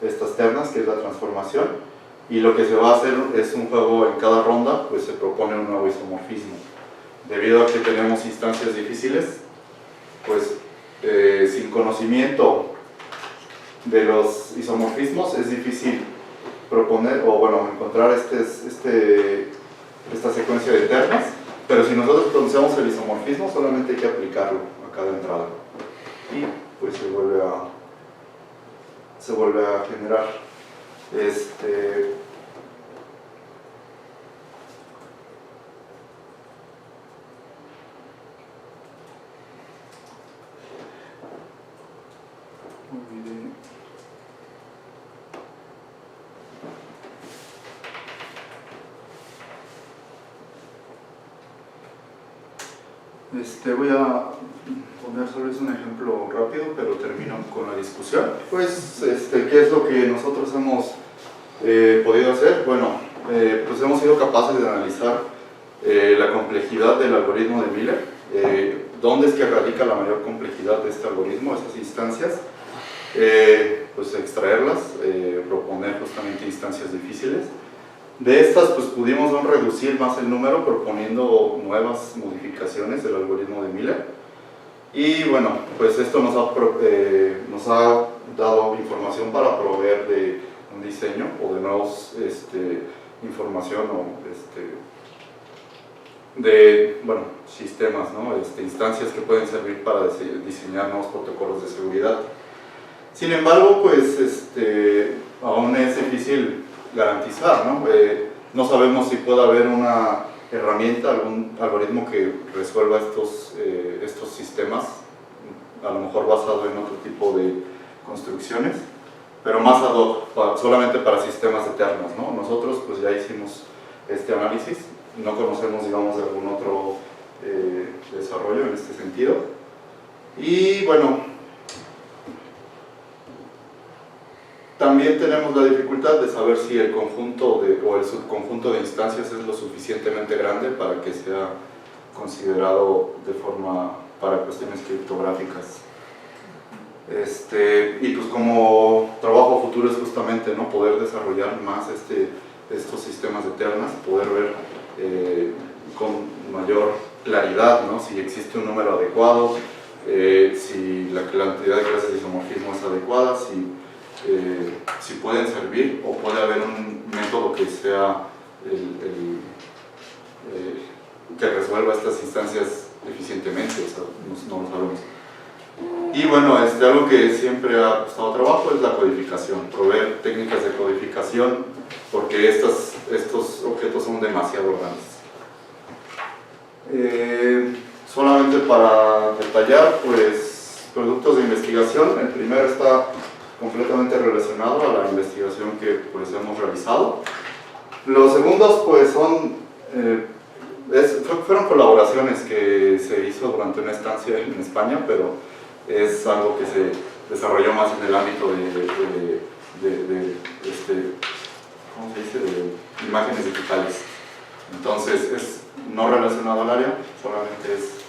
estas ternas, que es la transformación, y lo que se va a hacer es un juego. En cada ronda pues se propone un nuevo isomorfismo. Debido a que tenemos instancias difíciles, pues sin conocimiento de los isomorfismos es difícil proponer encontrar esta secuencia de ternas, pero si nosotros conocemos el isomorfismo, solamente hay que aplicarlo a cada entrada y pues se vuelve a generar. Voy a poner solo un ejemplo rápido, pero termino con la discusión. Pues, ¿qué es lo que nosotros hemos podido hacer? Pues hemos sido capaces de analizar la complejidad del algoritmo de Miller, dónde es que radica la mayor complejidad de este algoritmo, estas instancias, pues extraerlas, proponer justamente instancias difíciles. De estas pues pudimos reducir más el número proponiendo nuevas modificaciones del algoritmo de Miller, y pues esto nos ha dado información para proveer de un diseño o de nuevos información de sistemas, ¿no? Instancias que pueden servir para diseñar nuevos protocolos de seguridad. Sin embargo, pues aún es difícil garantizar, ¿no? No sabemos si puede haber una herramienta, algún algoritmo que resuelva estos sistemas, a lo mejor basado en otro tipo de construcciones, pero más ad hoc, solamente para sistemas de ternas, ¿no? Nosotros pues ya hicimos este análisis, no conocemos, digamos, de algún otro desarrollo en este sentido. Y bueno, también tenemos la dificultad de saber si el conjunto o el subconjunto de instancias es lo suficientemente grande para que sea considerado de forma para cuestiones criptográficas. Y pues como trabajo futuro es justamente, ¿no?, poder desarrollar más estos sistemas de ternas, poder ver con mayor claridad, ¿no?, si existe un número adecuado, si la cantidad de clases de isomorfismo es adecuada, si pueden servir o puede haber un método que sea que resuelva estas instancias eficientemente, o sea, no lo sabemos. Y bueno, algo que siempre ha costado trabajo es la codificación, proveer técnicas de codificación, porque estos objetos son demasiado grandes. Solamente para detallar, pues, productos de investigación, el primero está completamente relacionado a la investigación que pues hemos realizado. Los segundos pues fueron colaboraciones que se hizo durante una estancia en España, pero es algo que se desarrolló más en el ámbito ¿cómo se dice?, de imágenes digitales. Entonces es no relacionado al área, solamente es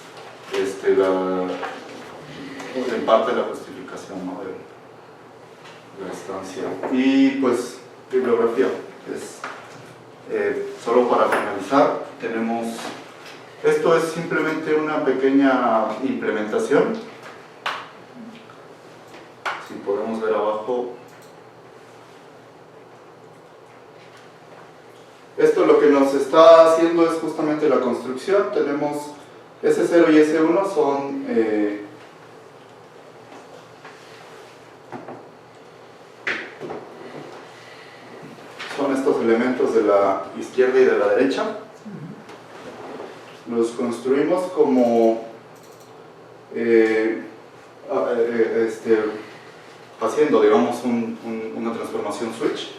en parte la justificación, ¿no?, de la estancia. Y pues bibliografía, solo para finalizar, tenemos, esto es simplemente una pequeña implementación, si podemos ver abajo, esto lo que nos está haciendo es justamente la construcción. Tenemos S0 y S1 son estos elementos de la izquierda y de la derecha. Los construimos como haciendo, digamos, una transformación switch.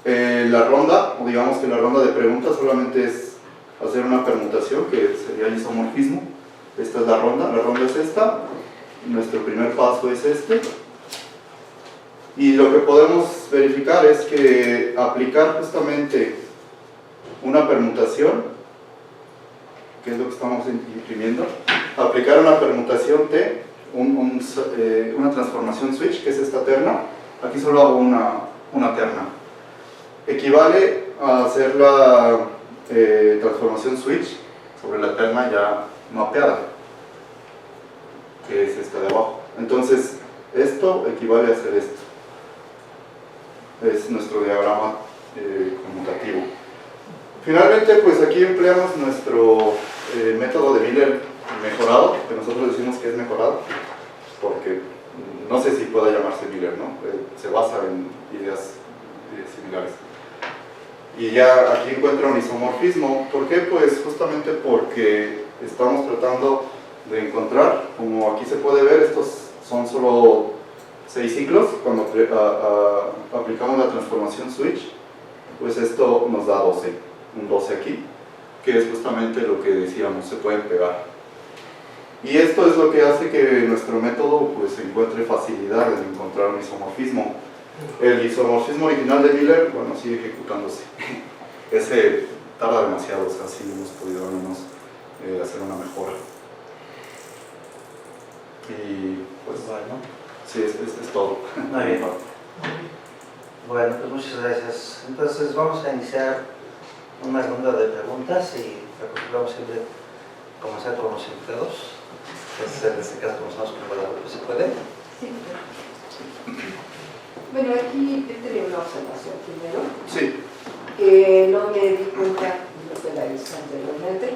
La ronda, o digamos que la ronda de preguntas solamente es hacer una permutación, que sería el isomorfismo. Esta es la ronda es esta, nuestro primer paso es este. Y lo que podemos verificar es que aplicar justamente una permutación, que es lo que estamos imprimiendo, aplicar una permutación T, una transformación switch, que es esta terna, aquí solo hago una terna, equivale a hacer la transformación switch sobre la terna ya mapeada, que es esta de abajo. Entonces esto equivale a hacer esto. Es nuestro diagrama conmutativo. Finalmente, pues aquí empleamos nuestro método de Miller mejorado, que nosotros decimos que es mejorado, porque no sé si pueda llamarse Miller, ¿no? Se basa en ideas similares. Y ya aquí encuentra un isomorfismo. ¿Por qué? Pues justamente porque estamos tratando de encontrar, como aquí se puede ver, estos son solo 6 ciclos. Cuando aplicamos la transformación switch, pues esto nos da 12, un 12 aquí, que es justamente lo que decíamos, se pueden pegar. Y esto es lo que hace que nuestro método pues encuentre facilidad en encontrar un isomorfismo. El isomorfismo original de Miller, bueno, sigue ejecutándose. Ese tarda demasiado, o sea, sí hemos podido al menos hacer una mejora. Y pues bueno, sí, es todo. Muy bien. Bueno, pues muchas gracias. Entonces vamos a iniciar una ronda de preguntas y recopilamos siempre comenzar con los invitados. En este caso, como estamos preparados, pues se puede. Sí. Bueno, aquí yo tenía una observación primero. Sí. Que no me di cuenta de lo que la hice anteriormente,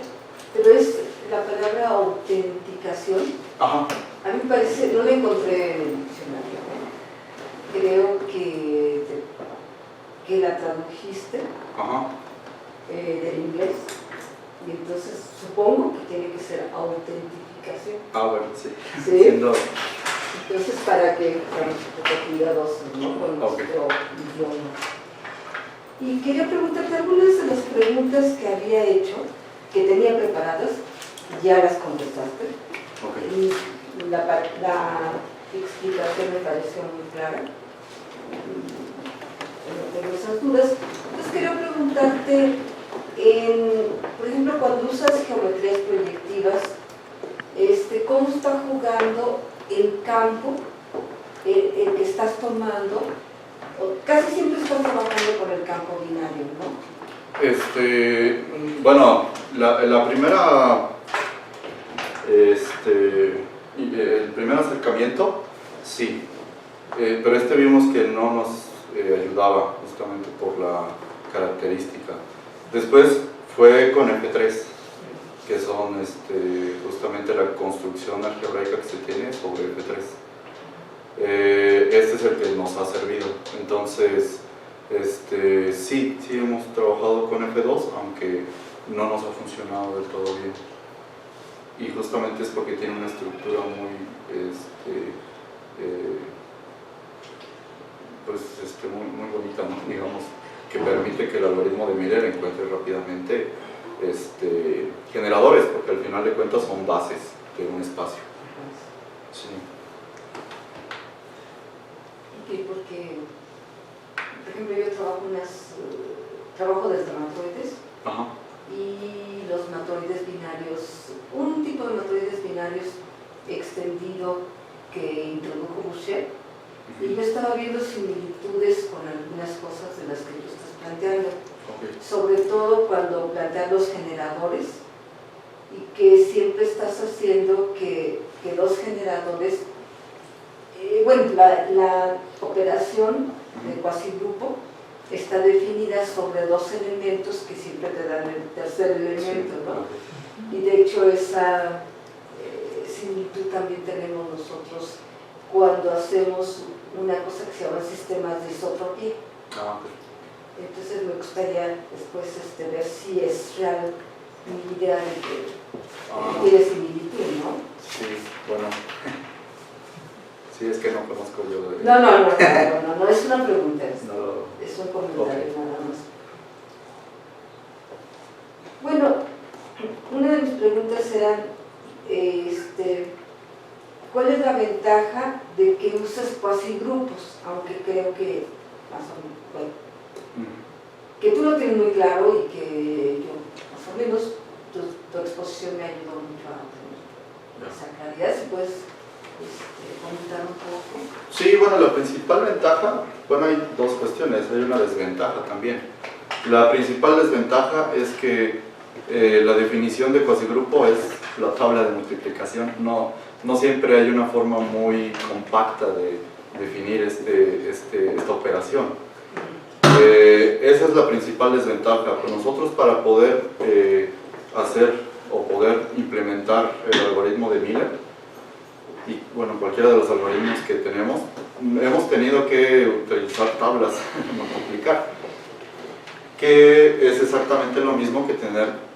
pero es la palabra autenticación. Ajá. A mí me parece, no la encontré en el diccionario, ¿eh? Creo que la tradujiste del inglés, y entonces supongo que tiene que ser autentificación. Bueno, sí. ¿Sí? Siendo... Entonces, para que estamos un poco cuidadosos, ¿no?, con nuestro idioma. Y quería preguntarte algunas de las preguntas que había hecho, que tenía preparadas, ya las contestaste. Y la explicación me pareció muy clara. No tengo esas dudas. Entonces quería preguntarte, por ejemplo, cuando usas geometrías proyectivas, ¿cómo está jugando el campo el que estás tomando? Casi siempre estás trabajando con el campo binario, ¿no? Bueno, la primera, el primer acercamiento, sí, pero vimos que no nos ayudaba justamente por la característica. Después fue con F3, que son justamente la construcción algebraica que se tiene sobre F3. Este es el que nos ha servido. Entonces, sí hemos trabajado con F2, aunque no nos ha funcionado del todo bien. Y justamente es porque tiene una estructura muy, muy bonita, ¿no? Digamos, que permite que el algoritmo de Miller encuentre rápidamente generadores, porque al final de cuentas son bases de un espacio. Sí. Porque, por ejemplo, yo trabajo desde matroides. Y los matroides binarios, un tipo de matroides binarios extendido que introdujo Boucher, y yo estaba viendo similitudes con algunas cosas de las que tú estás planteando, sobre todo cuando planteas los generadores, y que siempre estás haciendo que los generadores, la operación de cuasigrupo está definida sobre dos elementos que siempre te dan el tercer elemento, ¿no? Y de hecho esa similitud también tenemos nosotros cuando hacemos una cosa que se llama sistemas de isotropía. Entonces me gustaría después ver si es real mi idea de que tiene similitud, ¿no? Sí, bueno. Sí, es que no conozco yo de... No, es una pregunta, es un comentario nada más. Bueno, una de mis preguntas era, ¿cuál es la ventaja de que uses cuasigrupos? Aunque creo que más o menos, que tú lo tienes muy claro y que yo, más o menos, tu exposición me ayudó mucho a tener esa claridad. Si puedes comentar un poco. Sí, bueno, la principal ventaja, hay dos cuestiones, hay una desventaja también. La principal desventaja es que la definición de cuasigrupo es la tabla de multiplicación. No siempre hay una forma muy compacta de definir esta operación. Esa es la principal desventaja. Pero nosotros, para poder hacer o poder implementar el algoritmo de Miller, y cualquiera de los algoritmos que tenemos, hemos tenido que utilizar tablas multiplicar, que es exactamente lo mismo que tener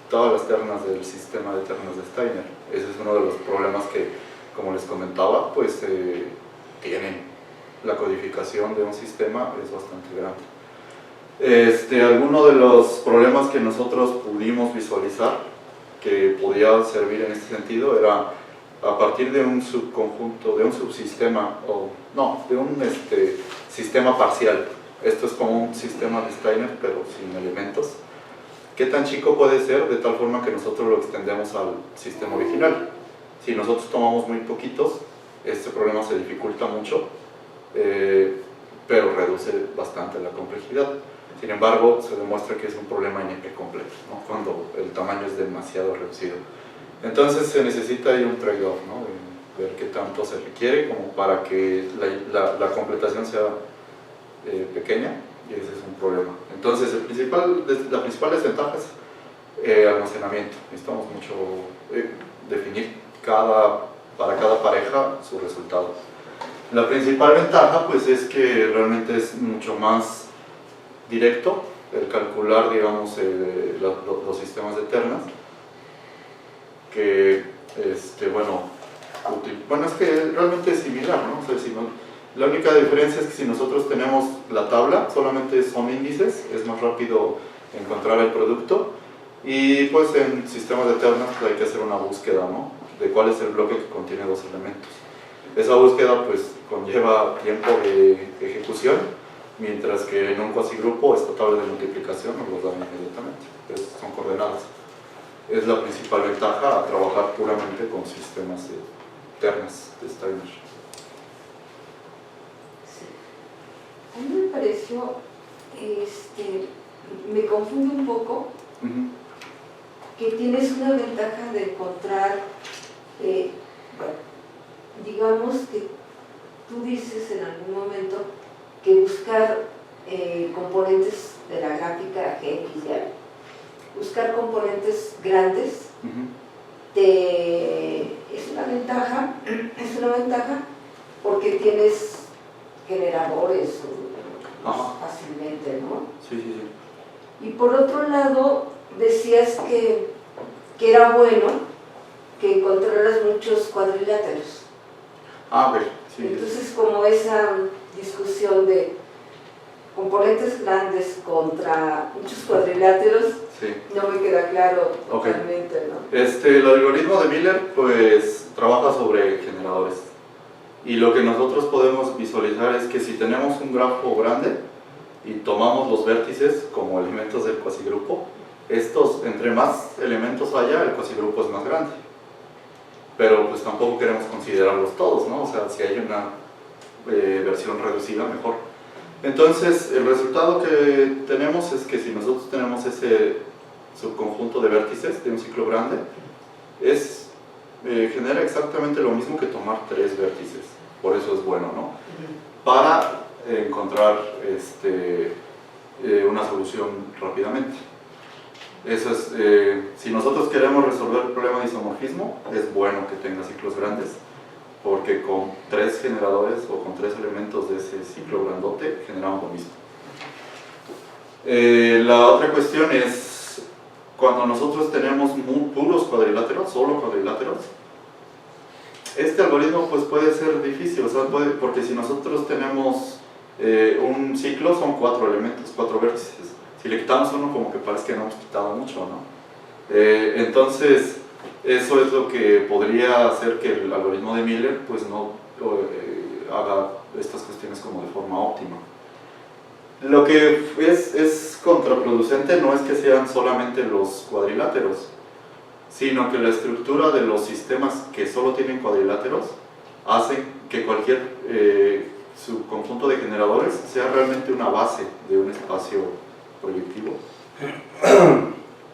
todas las ternas del sistema de ternas de Steiner. Ese es uno de los problemas que, como les comentaba, tienen. La codificación de un sistema es bastante grande. Alguno de los problemas que nosotros pudimos visualizar que podía servir en este sentido era a partir de un subconjunto, de un subsistema, de un sistema parcial. Esto es como un sistema de Steiner, pero sin elementos. ¿Qué tan chico puede ser de tal forma que nosotros lo extendemos al sistema original? Si nosotros tomamos muy poquitos, este problema se dificulta mucho, pero reduce bastante la complejidad. Sin embargo, se demuestra que es un problema NP completo, ¿no?, cuando el tamaño es demasiado reducido. Entonces se necesita ahí un trade-off, ¿no?, de ver qué tanto se requiere como para que la completación sea pequeña, y ese es un problema. Entonces la principal desventaja es almacenamiento. Necesitamos mucho definir cada para cada pareja su resultado. La principal ventaja pues es que realmente es mucho más directo el calcular, digamos, los sistemas de ternas, que, bueno, es que realmente es similar, ¿no? O sea, la única diferencia es que si nosotros tenemos la tabla, solamente son índices, es más rápido encontrar el producto, y pues en sistemas de ternas pues, hay que hacer una búsqueda, ¿no? De cuál es el bloque que contiene dos elementos. Esa búsqueda pues conlleva tiempo de ejecución, mientras que en un cuasigrupo esta tabla de multiplicación nos los dan inmediatamente, son coordenadas. Es la principal ventaja a trabajar puramente con sistemas de ternas de Steiner. Sí. A mí me pareció, me confunde un poco que tienes una ventaja de encontrar, bueno, digamos que tú dices en algún momento que buscar componentes de la gráfica G, X, Y, buscar componentes grandes es una ventaja porque tienes generadores fácilmente, ¿no? Sí, sí, sí. Y por otro lado, decías que era bueno que encontraras muchos cuadriláteros. A ver, sí. Entonces, como esa discusión de componentes grandes contra muchos cuadriláteros, Sí. no me queda claro Okay. totalmente, ¿no? El algoritmo de Miller pues trabaja sobre generadores, y lo que nosotros podemos visualizar es que si tenemos un grafo grande y tomamos los vértices como elementos del cuasigrupo, entre más elementos haya, el cuasigrupo es más grande, pero pues tampoco queremos considerarlos todos, ¿no? O sea, si hay una versión reducida, mejor. Entonces, el resultado que tenemos es que si nosotros tenemos ese subconjunto de vértices de un ciclo grande, genera exactamente lo mismo que tomar 3 vértices. Por eso es bueno, ¿no? Para encontrar una solución rápidamente. Eso es, si nosotros queremos resolver el problema de isomorfismo, es bueno que tenga ciclos grandes, porque con 3 generadores o con 3 elementos de ese ciclo grandote generamos lo mismo. La otra cuestión es cuando nosotros tenemos puros cuadriláteros, solo cuadriláteros. Este algoritmo pues puede ser difícil, o sea, porque si nosotros tenemos un ciclo son 4 elementos, 4 vértices. Si le quitamos uno, como que parece que no hemos quitado mucho, ¿no? Entonces, eso es lo que podría hacer que el algoritmo de Miller pues no haga estas cuestiones como de forma óptima. Lo que es contraproducente no es que sean solamente los cuadriláteros, sino que la estructura de los sistemas que solo tienen cuadriláteros hacen que cualquier subconjunto de generadores sea realmente una base de un espacio proyectivo,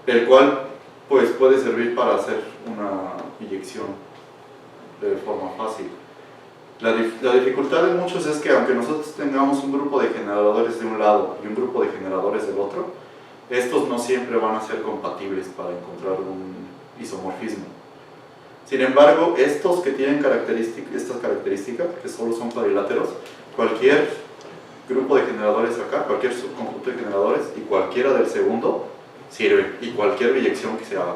el cual pues puede servir para hacer una inyección de forma fácil. La dificultad de muchos es que aunque nosotros tengamos un grupo de generadores de un lado y un grupo de generadores del otro, estos no siempre van a ser compatibles para encontrar un isomorfismo. Sin embargo, estos que tienen estas características, que solo son cuadriláteros, cualquier grupo de generadores acá, cualquier subconjunto de generadores y cualquiera del segundo sirve, y cualquier biyección que se haga.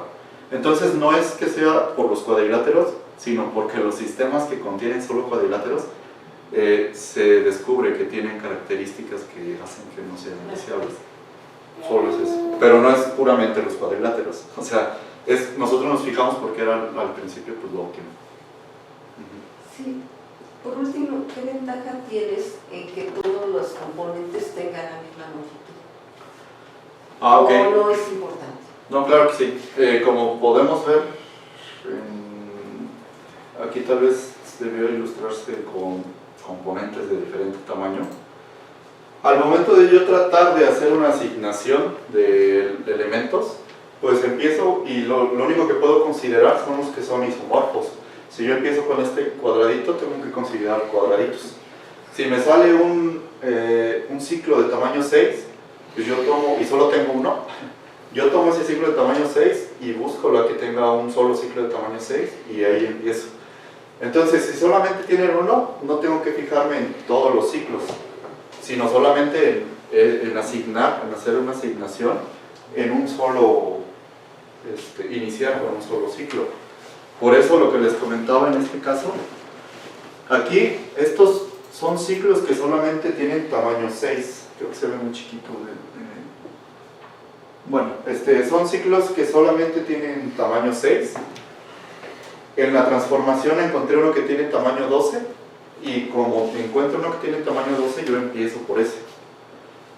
Entonces no es que sea por los cuadriláteros, sino porque los sistemas que contienen solo cuadriláteros se descubre que tienen características que hacen que no sean deseables. Solo es eso. Pero no es puramente los cuadriláteros. O sea, nosotros nos fijamos porque era al principio pues, lo óptimo. Sí. Por último, ¿qué ventaja tienes en que todos los componentes tengan la misma longitud? Okay. ¿O no es importante? No, claro que sí. Como podemos ver, aquí tal vez debió ilustrarse con componentes de diferente tamaño. Al momento de yo tratar de hacer una asignación de elementos, pues empiezo y lo único que puedo considerar son los que son isomorfos. Si yo empiezo con este cuadradito, tengo que considerar cuadraditos. Si me sale un ciclo de tamaño 6, pues yo tomo, y solo tengo uno, yo tomo ese ciclo de tamaño 6 y busco la que tenga un solo ciclo de tamaño 6 y ahí empiezo. Entonces, si solamente tienen uno, no tengo que fijarme en todos los ciclos, sino solamente en hacer una asignación en un solo, iniciar con un solo ciclo. Por eso lo que les comentaba en este caso, aquí estos son ciclos que solamente tienen tamaño 6, creo que se ve muy chiquito. Bueno, son ciclos que solamente tienen tamaño 6. En la transformación encontré uno que tiene tamaño 12 y como encuentro uno que tiene tamaño 12, yo empiezo por ese.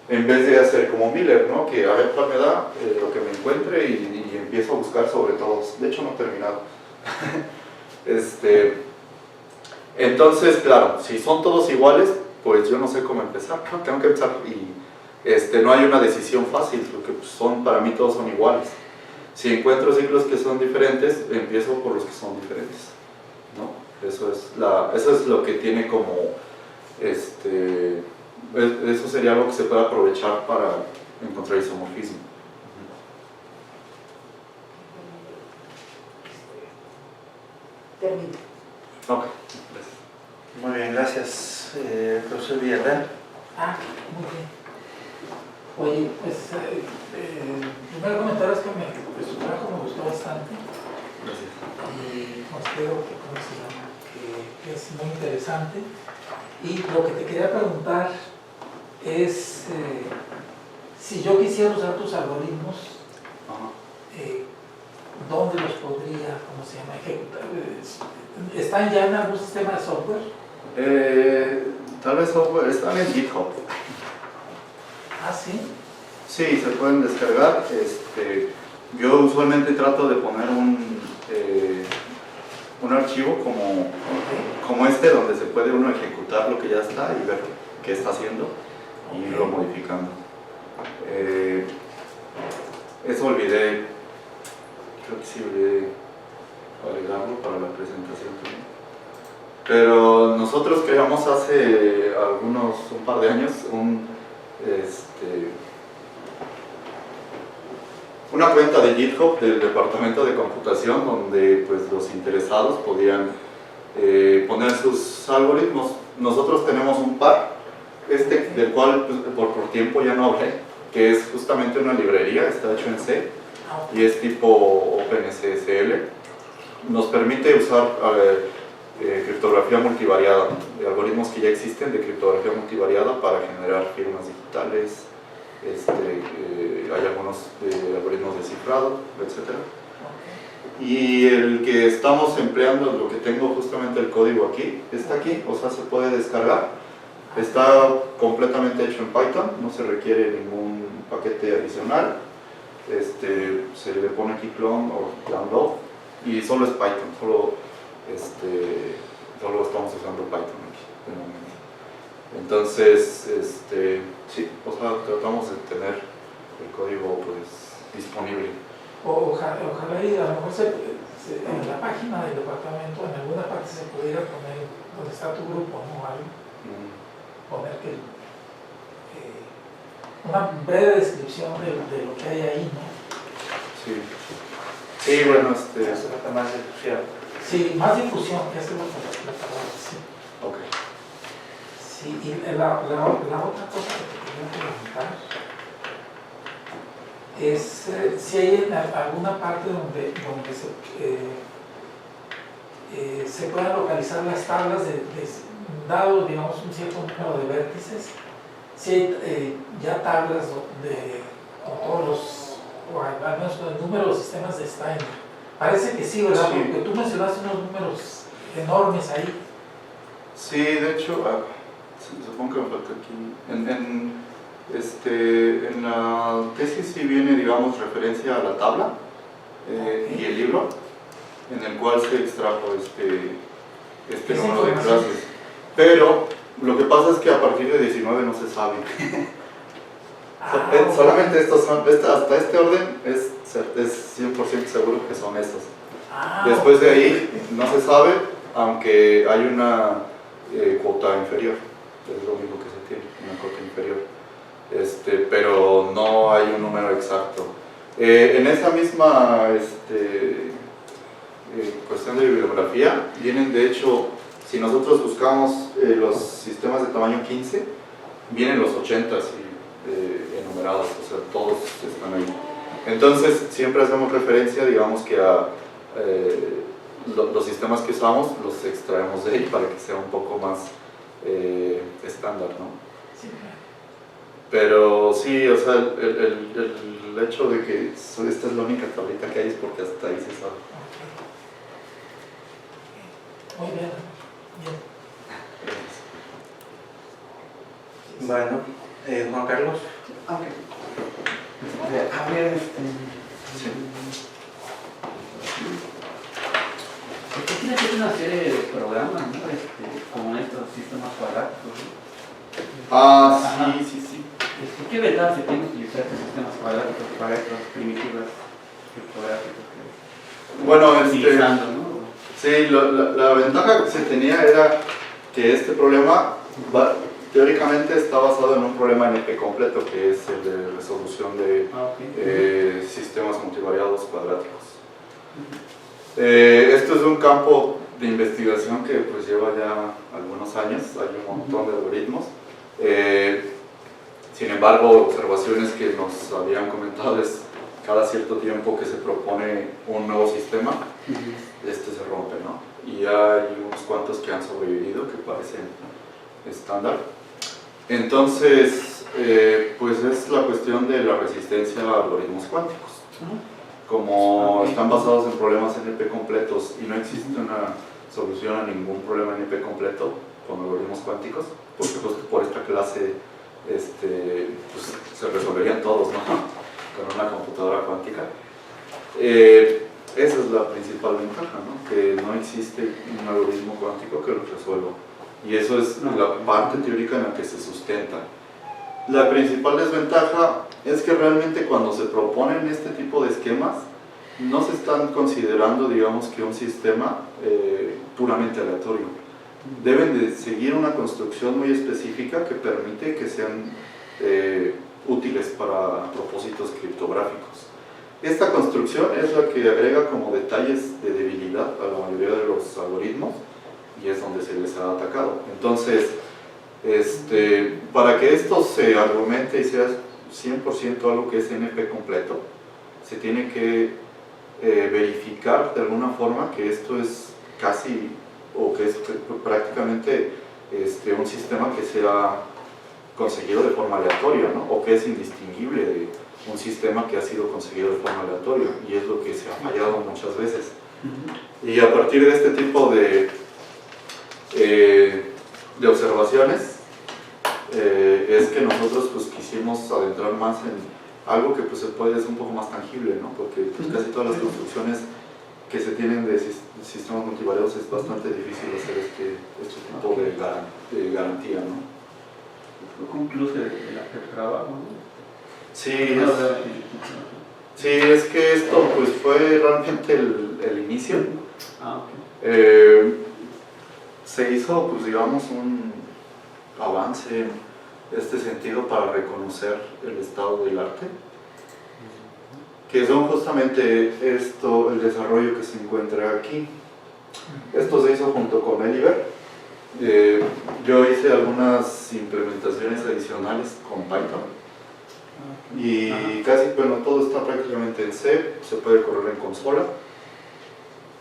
En vez de hacer como Miller, ¿no? Que a ver cuál me da lo que me encuentre y empiezo a buscar sobre todos. De hecho no he terminado. Entonces, claro, si son todos iguales, pues yo no sé cómo empezar. Tengo que empezar y no hay una decisión fácil, porque pues, para mí todos son iguales. Si encuentro ciclos que son diferentes, empiezo por los que son diferentes, ¿no? Eso es lo que tiene como, eso sería algo que se puede aprovechar para encontrar isomorfismo. Termino. Ok, gracias. Muy bien, gracias, profesor Villarreal. Muy bien. Oye, pues, primero comentaros que su trabajo me gustó bastante. Gracias. Y considero que, ¿cómo se llama? Que es muy interesante. Y lo que te quería preguntar es, si yo quisiera usar tus algoritmos, ¿dónde los podría, cómo se llama, ejecutar? ¿Están ya en algún sistema de software? Tal vez software, están en GitHub. ¿Sí? Sí, se pueden descargar. Yo usualmente trato de poner un archivo como donde se puede uno ejecutar lo que ya está y ver qué está haciendo y irlo modificando. Eso olvidé, creo que sí olvidé agregarlo para la presentación también. Pero nosotros creamos hace un par de años una cuenta de GitHub del departamento de computación donde pues, los interesados podían poner sus algoritmos. Nosotros tenemos un par, del cual pues, por tiempo ya no hablé, que es justamente una librería, está hecho en C y es tipo OpenSSL. Nos permite usar criptografía multivariada, algoritmos que ya existen de criptografía multivariada para generar firmas digitales. Hay algunos algoritmos de cifrado, etc. Y el que estamos empleando, lo que tengo justamente el código aquí, está aquí, o sea, se puede descargar. Está completamente hecho en Python, no se requiere ningún paquete adicional. Se le pone aquí clone o download y solo es Python, solo estamos usando Python aquí de momento. Entonces, sí, o sea, tratamos de tener el código pues, disponible. Ojalá y a lo mejor en la página del departamento, en alguna parte se pudiera poner donde está tu grupo, ¿no? Algo. Poner una breve descripción de lo que hay ahí, ¿no? Sí. Sí, bueno, más difusión. Sí, más difusión, que es lo que la palabra, sí. Ok. Sí, y la otra cosa que te quería preguntar es si hay en alguna parte donde se puedan localizar las tablas dado, digamos, un cierto número de vértices, si hay ya tablas con todos los, o al menos con el número de sistemas de Steiner. Parece que sí, ¿verdad? Sí. Porque tú mencionaste unos números enormes ahí. Sí, de hecho, supongo que me falta aquí. En la tesis sí viene, digamos, referencia a la tabla y el libro, en el cual se extrajo este número de clases. Pero lo que pasa es que a partir de 19 no se sabe. Solamente estos son, hasta este orden es 100% seguro que son estos. Después de ahí no se sabe, aunque hay una cuota inferior, es lo único que se tiene, una cuota inferior. Pero no hay un número exacto. En esa misma cuestión de bibliografía, vienen de hecho, si nosotros buscamos los sistemas de tamaño 15, vienen los 80s enumerados, o sea, todos están ahí. Entonces, siempre hacemos referencia, digamos que a los sistemas que usamos, los extraemos de ahí para que sea un poco más estándar, ¿no? Sí. Pero sí, o sea, el hecho de que esta es la única tablita que hay es porque hasta ahí se sabe. Muy bien. Bueno, Juan Carlos. A ver, usted tiene que hacer una serie de programas, ¿no? Como estos sistemas cuadráticos, ¿no? Ah, sí. ¿Qué ventajas se tiene utilizar estos sistemas cuadráticos para estas primitivas criptográficas que bueno, utilizando, ¿no? Sí, la ventaja que se tenía era que este problema teóricamente está basado en un problema NP completo, que es el de resolución de sistemas multivariados cuadráticos. Esto es un campo de investigación que pues lleva ya algunos años, hay un montón de algoritmos. Sin embargo, observaciones que nos habían comentado es cada cierto tiempo que se propone un nuevo sistema, este se rompe, ¿no? Y hay unos cuantos que han sobrevivido que parecen estándar. Entonces, pues es la cuestión de la resistencia a algoritmos cuánticos. Como están basados en problemas NP completos y no existe una solución a ningún problema NP completo con algoritmos cuánticos, porque pues, por esta clase pues, se resolverían todos, ¿no? Con una computadora cuántica. Esa es la principal ventaja, ¿no? Que no existe un algoritmo cuántico que lo resuelva. Y eso es la parte teórica en la que se sustenta. La principal desventaja es que realmente cuando se proponen este tipo de esquemas, no se están considerando, digamos, que un sistema puramente aleatorio. Deben de seguir una construcción muy específica que permite que sean útiles para propósitos criptográficos. Esta construcción es la que agrega como detalles de debilidad a la mayoría de los algoritmos y es donde se les ha atacado. Entonces, para que esto se argumente y sea 100% algo que es NP completo, se tiene que verificar de alguna forma que esto es casi, o que es prácticamente un sistema que sea conseguido de forma aleatoria, ¿no? O que es indistinguible de un sistema que ha sido conseguido de forma aleatoria, y es lo que se ha fallado muchas veces. Y a partir de este tipo de observaciones es que nosotros pues quisimos adentrar más en algo que pues se puede ser un poco más tangible, ¿no? Porque pues, casi todas las construcciones que se tienen de sistemas multivariados es bastante difícil hacer este tipo de garantía, ¿no? Incluso de la que trabajo, ¿no? Sí, es que esto pues fue realmente el inicio. Se hizo, pues digamos, un avance en este sentido para reconocer el estado del arte, que son justamente el desarrollo que se encuentra aquí. Esto se hizo junto con Eliver. Yo hice algunas implementaciones adicionales con Python y casi, bueno, todo está prácticamente en C, se puede correr en consola.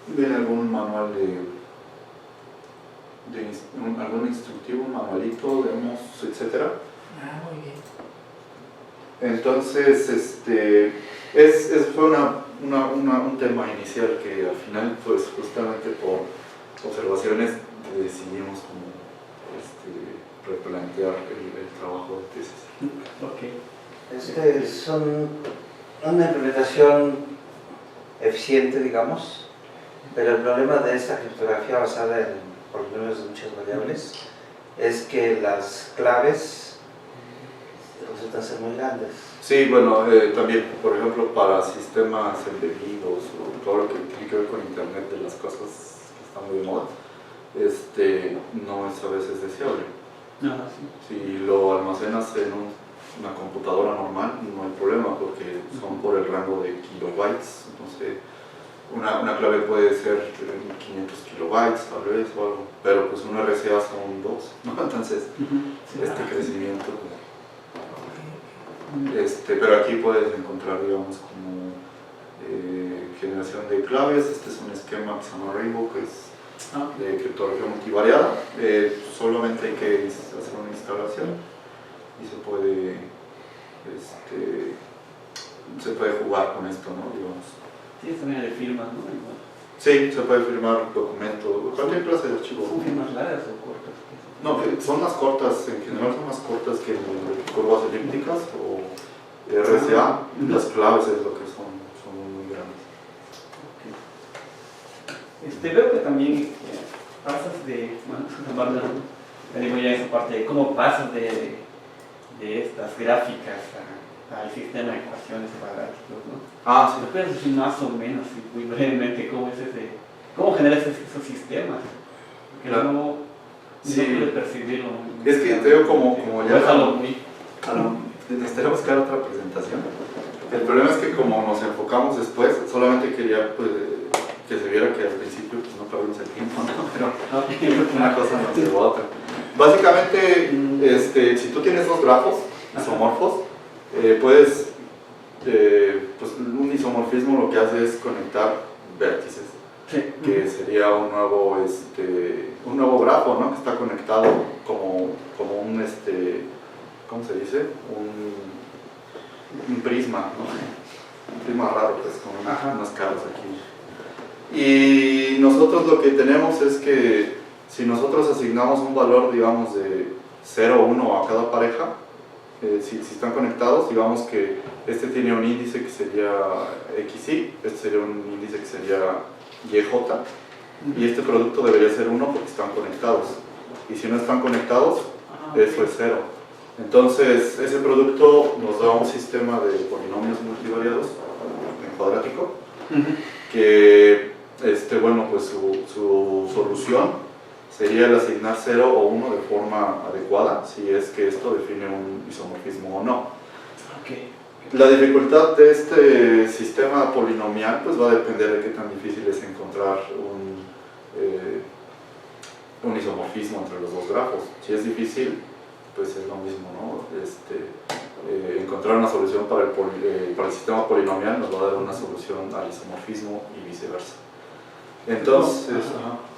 Viene algún manual algún instructivo, un manualito, demos, etc. Muy bien. Entonces, fue un tema inicial que al final, pues justamente por observaciones decidimos como replantear el trabajo de tesis. Es una implementación eficiente, digamos, pero el problema de esta criptografía basada en polinomios de muchas variables es que las claves resultan ser muy grandes. Sí, bueno, también, por ejemplo, para sistemas embebidos o todo lo que tiene que ver con Internet de las cosas que están muy de moda, no es a veces deseable. Si lo almacenas en una computadora normal no hay problema porque son por el rango de kilobytes, entonces una clave puede ser 500 kilobytes tal vez o algo, pero pues un RSA son 2, ¿no? Entonces este crecimiento pero aquí puedes encontrar, digamos, como generación de claves. Este es un esquema que se llama Rainbow, que es de criptografía multivariada. Solamente hay que hacer una instalación y se puede jugar con esto, ¿no? Digamos. Sí, es también de firmas, ¿no? Igual. Sí, se puede firmar documento, cualquier clase de archivo. ¿Son firmas largas o cortas? No, son más cortas, en general son más cortas que curvas elípticas o RSA. Las claves es lo que son muy grandes. Okay. Veo que también pasas digo ya esa parte de cómo pasas de estas gráficas al sistema de ecuaciones cuadráticos, ¿no? Sí. ¿Me puedes decir más o menos, muy brevemente, cómo generas esos sistemas? Que Claro. no puedes percibirlo. Es que te digo como ya... Es algo muy... Necesitaría buscar otra presentación. El problema es que como nos enfocamos después, solamente quería pues, que se viera que al principio pues, no perdimos el tiempo, ¿no? Pero una cosa nos llevó a otra. Básicamente, si tú tienes dos grafos isomorfos, puedes, pues un isomorfismo lo que hace es conectar vértices, que sería un nuevo grafo, ¿no? Que está conectado como un, ¿cómo se dice? Un prisma, ¿no? Un prisma raro, pues, con unas caras aquí. Y nosotros lo que tenemos es que si nosotros asignamos un valor, digamos, de 0 o 1 a cada pareja, si están conectados, digamos que este tiene un índice que sería XY, este sería un índice que sería YJ, y este producto debería ser 1 porque están conectados. Y si no están conectados, eso es 0. Entonces, ese producto nos da un sistema de polinomios multivariados en cuadrático, que, bueno, pues su solución sería el asignar 0 o 1 de forma adecuada, si es que esto define un isomorfismo o no. La dificultad de este sistema polinomial pues va a depender de qué tan difícil es encontrar un isomorfismo entre los dos grafos. Si es difícil, pues es lo mismo, ¿no? Encontrar una solución para el sistema polinomial nos va a dar una solución al isomorfismo y viceversa. Entonces,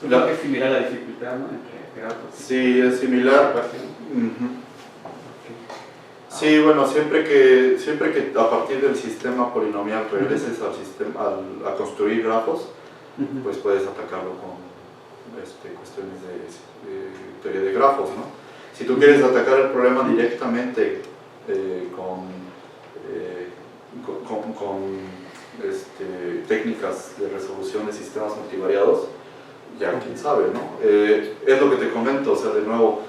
es similar a la dificultad, ¿no? Entre grafos. Sí, es similar. Sí, bueno, siempre que a partir del sistema polinomial regreses a construir grafos, pues puedes atacarlo con cuestiones de teoría de grafos, ¿no? Si tú quieres atacar el problema directamente con técnicas de resolución de sistemas multivariados, ya quién sabe, ¿no? Es lo que te comento, o sea, de nuevo,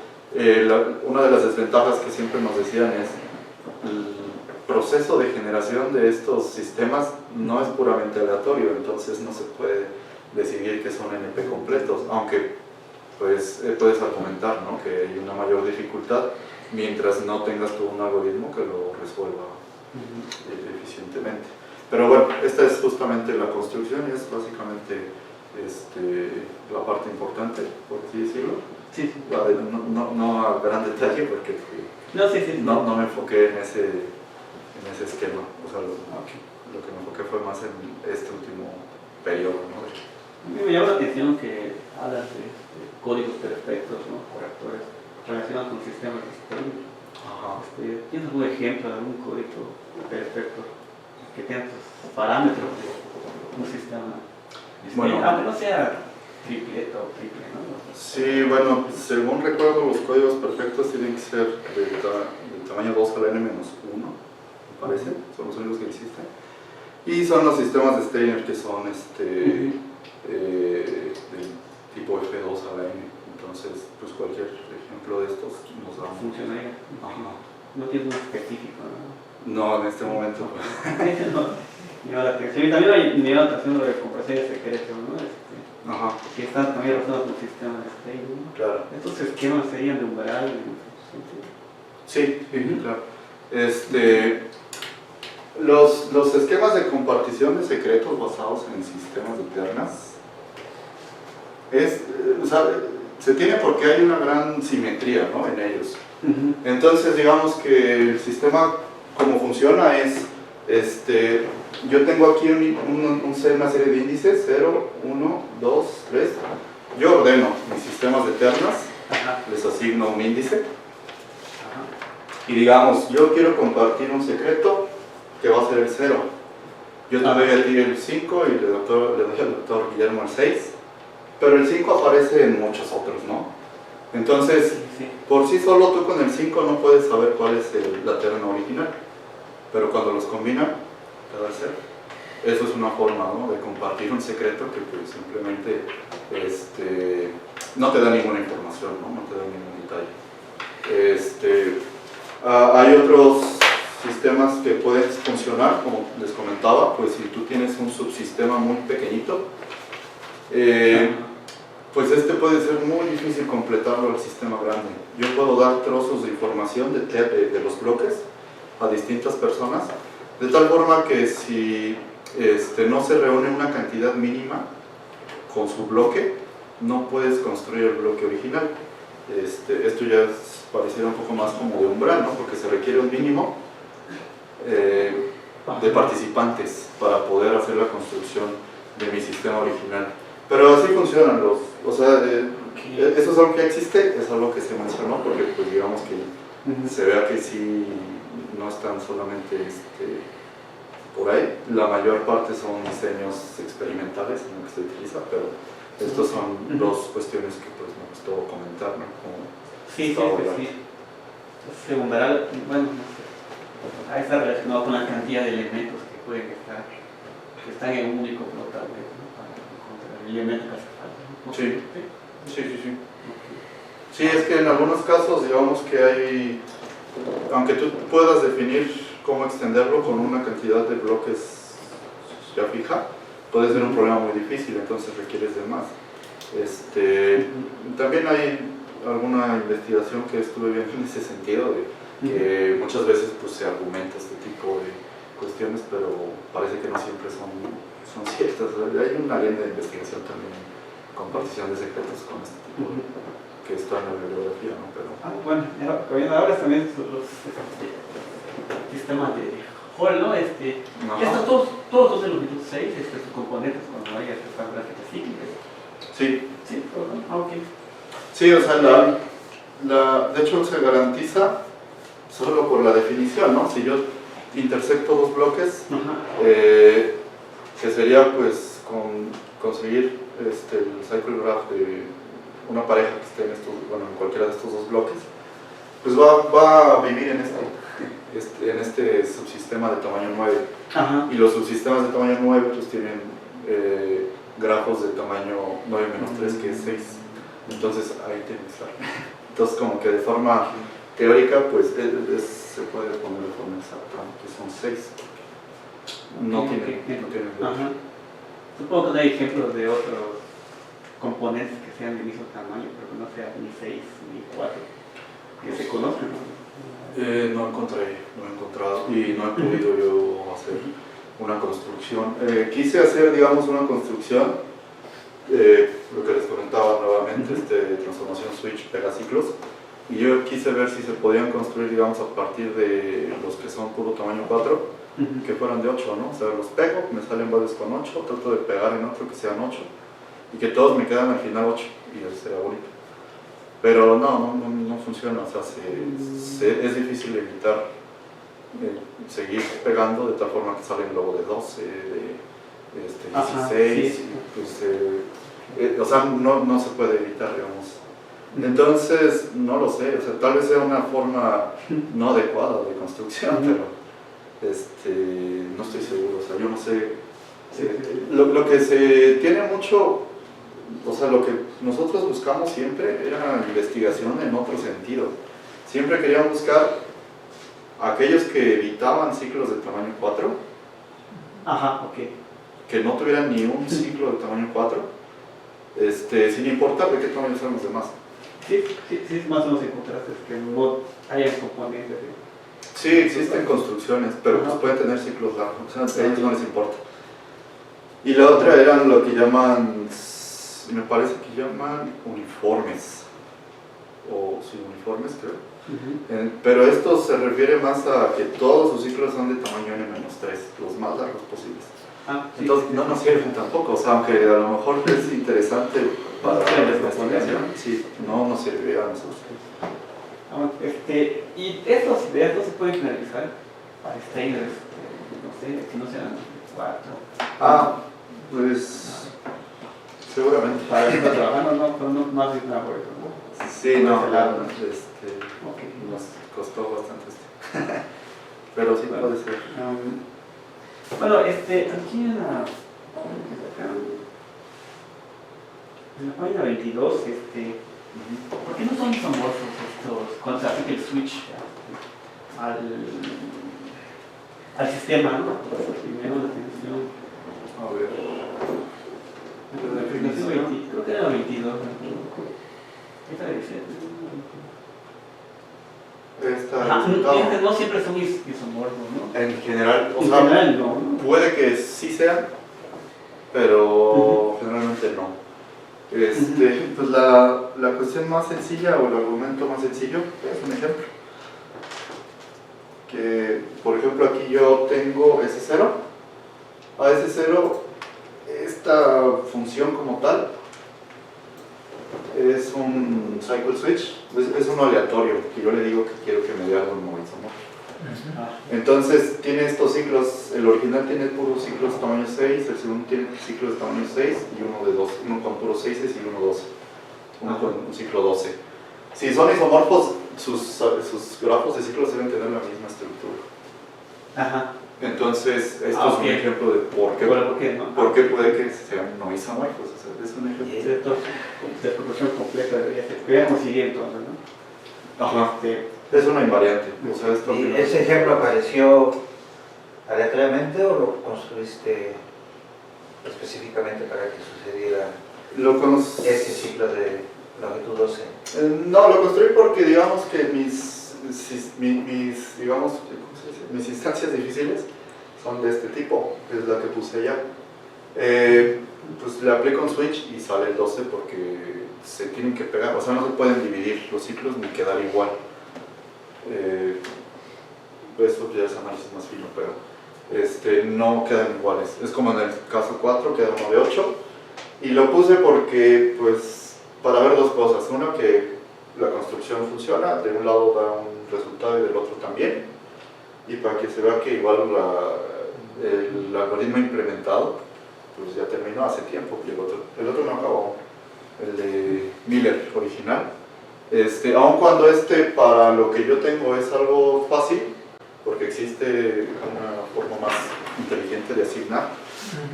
una de las desventajas que siempre nos decían es el proceso de generación de estos sistemas no es puramente aleatorio, entonces no se puede decidir que son NP completos, aunque pues puedes argumentar, ¿no? Que hay una mayor dificultad mientras no tengas tú un algoritmo que lo resuelva eficientemente. Pero bueno, esta es justamente la construcción y es básicamente la parte importante, por así decirlo. Sí. No a gran detalle porque no me enfoqué en ese esquema. O sea, lo que me enfoqué fue más en este último periodo, ¿no? A mí me llama la atención que hablas de códigos perfectos, ¿no? Correctores relacionados con sistemas de distribuidos. ¿Tienes algún ejemplo de algún código perfecto que tenga tus parámetros de un sistema? Bueno, aunque no sea tripleta o triple, ¿no? Sí, bueno, según recuerdo, los códigos perfectos tienen que ser del tamaño 2 a la n-1, me parece, son los únicos que existen. Y son los sistemas de Steiner que son del tipo F2 a la n. Entonces, pues cualquier ejemplo de estos nos da funcionaría. No tiene un específico, ¿no? No, en este momento. Me llama la atención. Y también me llama la atención lo de compresión de secreto, ¿no? Que están también relacionados con el sistema de Steiner, ¿no? Claro. Estos esquemas serían de umbral en ese sentido. Sí, claro. Los esquemas de compartición de secretos basados en sistemas de ternas o sea, se tiene porque hay una gran simetría, ¿no?, en ellos. Entonces, digamos que el sistema, como funciona, es, yo tengo aquí una serie de índices, 0, 1, 2, 3. Yo ordeno mis sistemas de ternas, les asigno un índice. Y digamos, yo quiero compartir un secreto que va a ser el 0. Yo te doy a ti el 5 y le doy al doctor Guillermo el 6. Pero el 5 aparece en muchos otros, ¿no? Entonces, por sí solo tú con el 5 no puedes saber cuál es la terna original. Pero cuando los combinan, te da el 0. Eso es una forma, ¿no?, de compartir un secreto que pues, simplemente no te da ninguna información, ¿no? No te da ningún detalle. Hay otros sistemas que pueden funcionar, como les comentaba, pues si tú tienes un subsistema muy pequeñito, pues puede ser muy difícil completarlo al sistema grande. Yo puedo dar trozos de información de los bloques a distintas personas, de tal forma que si no se reúne una cantidad mínima con su bloque, no puedes construir el bloque original. Esto ya pareciera un poco más como de umbral, ¿no?, porque se requiere un mínimo de participantes para poder hacer la construcción de mi sistema original. Pero así funcionan eso es algo que existe, es algo que se mencionó, porque pues digamos que se vea que sí, no están solamente por ahí. La mayor parte son diseños experimentales en lo que se utiliza, pero estas son dos cuestiones que pues me gustó comentar, ¿no? Sí. Umbral, bueno, no sé, ahí está relacionado con la cantidad de elementos que pueden estar, que están en un único bloque, ¿no?, para encontrar el elemento que hace falta, ¿no? Sí. Sí, es que en algunos casos, digamos que hay, aunque tú puedas definir cómo extenderlo con una cantidad de bloques ya fija, puede ser un problema muy difícil, entonces requieres de más. También hay alguna investigación que estuve viendo en ese sentido, de que muchas veces pues, se argumenta este tipo de cuestiones, pero parece que no siempre son ciertas. Hay una línea de investigación también, compartición de secretos con este tipo de, que está en la bibliografía, ¿no? Pero bueno, ahora también los sistemas de Hall, ¿no? Estos todos de los minutos 6, sus componentes cuando hay estas gráficas cíclicas. sí. Sí, ¿no? Ok. Sí, o sea, de hecho se garantiza solo por la definición, ¿no? Si yo intersecto dos bloques, que sería pues conseguir el cycle graph de una pareja que esté en cualquiera de estos dos bloques, pues va a vivir en este subsistema de tamaño 9. Y los subsistemas de tamaño 9 pues tienen grafos de tamaño 9-3, que es 6. Entonces ahí tiene que estar. Entonces como que de forma teórica pues se puede poner de forma exacta que son 6. No tiene. Supongo que no hay ejemplos de otros componentes que sean del mismo tamaño, pero que no sean ni 6 ni 4, que se conozcan, ¿no? No he encontrado y no he podido yo hacer una construcción. Quise hacer, digamos, una construcción, lo que les comentaba nuevamente, transformación switch pegaciclos, y yo quise ver si se podían construir, digamos, a partir de los que son puro tamaño 4, que fueran de 8, ¿no? O sea, los pego, me salen varios con 8, trato de pegar en otro que sean 8, y que todos me quedan al final 8, y eso será bonito. Pero no funciona, o sea, es difícil evitar seguir pegando de tal forma que salen luego de 12, de 16, sí. Pues, o sea, no se puede evitar, digamos. Entonces, no lo sé, o sea, tal vez sea una forma no adecuada de construcción, pero no estoy seguro, o sea, yo no sé. Lo que se tiene mucho, o sea, lo que nosotros buscamos siempre era investigación en otro sentido. Siempre queríamos buscar aquellos que evitaban ciclos de tamaño 4, que no tuvieran ni un ciclo de tamaño 4, sin importar de qué tamaño sean los demás. Sí, más o menos encontraste que no haya componentes. Sí, existen construcciones, pero pues pueden tener ciclos largos, o sea, a ellos no les importa. Y la otra eran lo que llaman, me parece que llaman uniformes, o sí, uniformes creo. Pero esto se refiere más a que todos sus ciclos son de tamaño n-3, los más largos posibles. Entonces no nos sirven tampoco, o sea, aunque a lo mejor es interesante para la investigación, sí, no nos serviría a nosotros. Y estos se pueden generalizar para steiners, no sé, que no sean 4. Pues seguramente. Para estar trabajando no haces nada por eso, ¿no? Sí, no, okay. nos costó bastante pero sí puede ser. Bueno, aquí en la página 22, ¿por qué no son isomorfos estos cuando se aplica el switch al sistema, ¿no? Primero la definición. A ver. La definición 20, creo que era la 22. Esta debe ser. No siempre son isomorfos, ¿no? En general, En general no. Puede que sí sean, pero generalmente no. Pues la cuestión más sencilla o el argumento más sencillo es un ejemplo. Que, por ejemplo, aquí yo tengo S0. A S0, esta función como tal es un cycle switch, es un aleatorio, que yo le digo que quiero que me dé algo nuevo isomorfo. Entonces tiene estos ciclos, el original tiene puros ciclos de tamaño 6, el segundo tiene ciclos de tamaño 6 y uno de 12, uno con puros 6 y uno 12, uno con un ciclo 12. Si son isomorfos, sus grafos de ciclos deben tener la misma estructura. Entonces, esto es un ejemplo de por qué puede que sean no isomorfos. O sea, es un ejemplo. De proporción compleja debería conseguir entonces, ¿no? Es una invariante. O sea, ¿Y ese ejemplo apareció aleatoriamente o lo construiste específicamente para que sucediera ese ciclo de longitud 12? No, lo construí porque digamos que mis instancias difíciles son de este tipo, que es la que puse allá. Pues le aplico un switch y sale el 12 porque se tienen que pegar, o sea, no se pueden dividir los ciclos ni quedar igual. Esto ya es análisis más fino, pero no quedan iguales. Es como en el caso 4, queda uno de 8. Y lo puse porque, pues, para ver dos cosas. Una, que la construcción funciona, de un lado da un resultado y del otro también. Y para que se vea que igual el algoritmo implementado, pues ya terminó hace tiempo. El otro no acabó, el de Miller original. Aun cuando para lo que yo tengo es algo fácil, porque existe una forma más inteligente de asignar,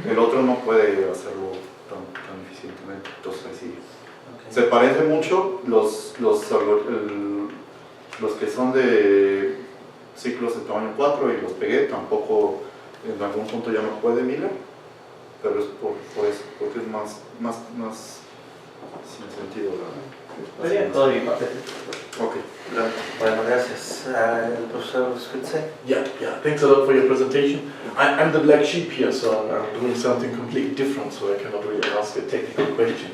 el otro no puede hacerlo tan eficientemente, entonces así. Se parecen mucho los que son de ciclos de tamaño 4 y los pegué, tampoco en algún punto ya no puede Miller, pero es por eso, porque es más sin sentido Todo bien, Okay. Bueno, gracias. El profesor Schulze. Yeah, thanks a lot for your presentation. I'm the black sheep here, so I'm doing something completely different, so I cannot really ask a technical question.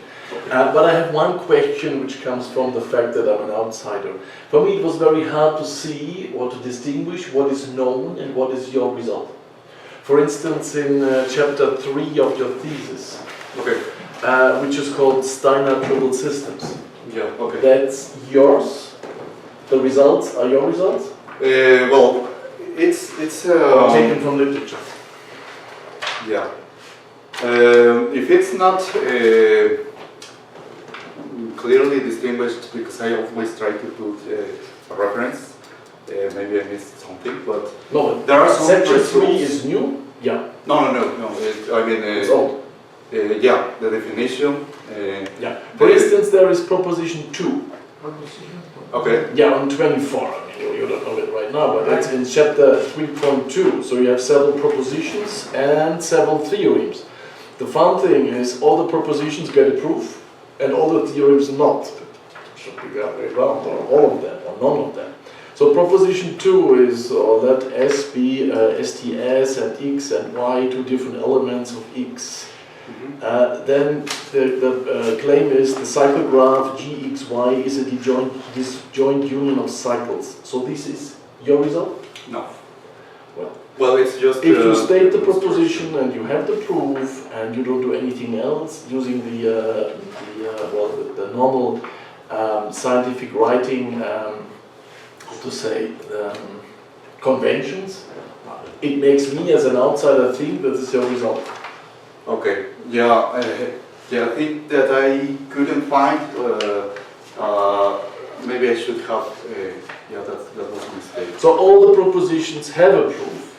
But I have one question which comes from the fact that I'm an outsider. For me it was very hard to see or to distinguish what is known and what is your result. For instance, in chapter 3 of your thesis, which is called Steiner Triple Systems. Yeah, okay. That's yours? The results are your results? Well, it's taken from literature. Yeah. If it's not clearly distinguished, because I always try to put a reference, maybe I missed something, but no, there are some section results. 3 is new? Yeah. No. It's old. Yeah, the definition. Yeah. For instance, there is proposition 2. Okay. Yeah, on 24. I mean, you don't know it right now, but that's in chapter 3.2. So you have several propositions and several theorems. The fun thing is all the propositions get a proof and all the theorems not. It should be the other way around, or all of them, or none of them. So proposition 2 is let S be STS and X and Y, two different elements of X. Then the claim is the cycle graph GXY is a disjoint union of cycles. So this is your result? No. Well, it's just... If you state the proposition and you have the proof and you don't do anything else using the normal scientific writing, conventions, it makes me as an outsider think that this is your result. Okay, I think that I couldn't find, maybe I should have, that was a mistake. So all the propositions have a proof,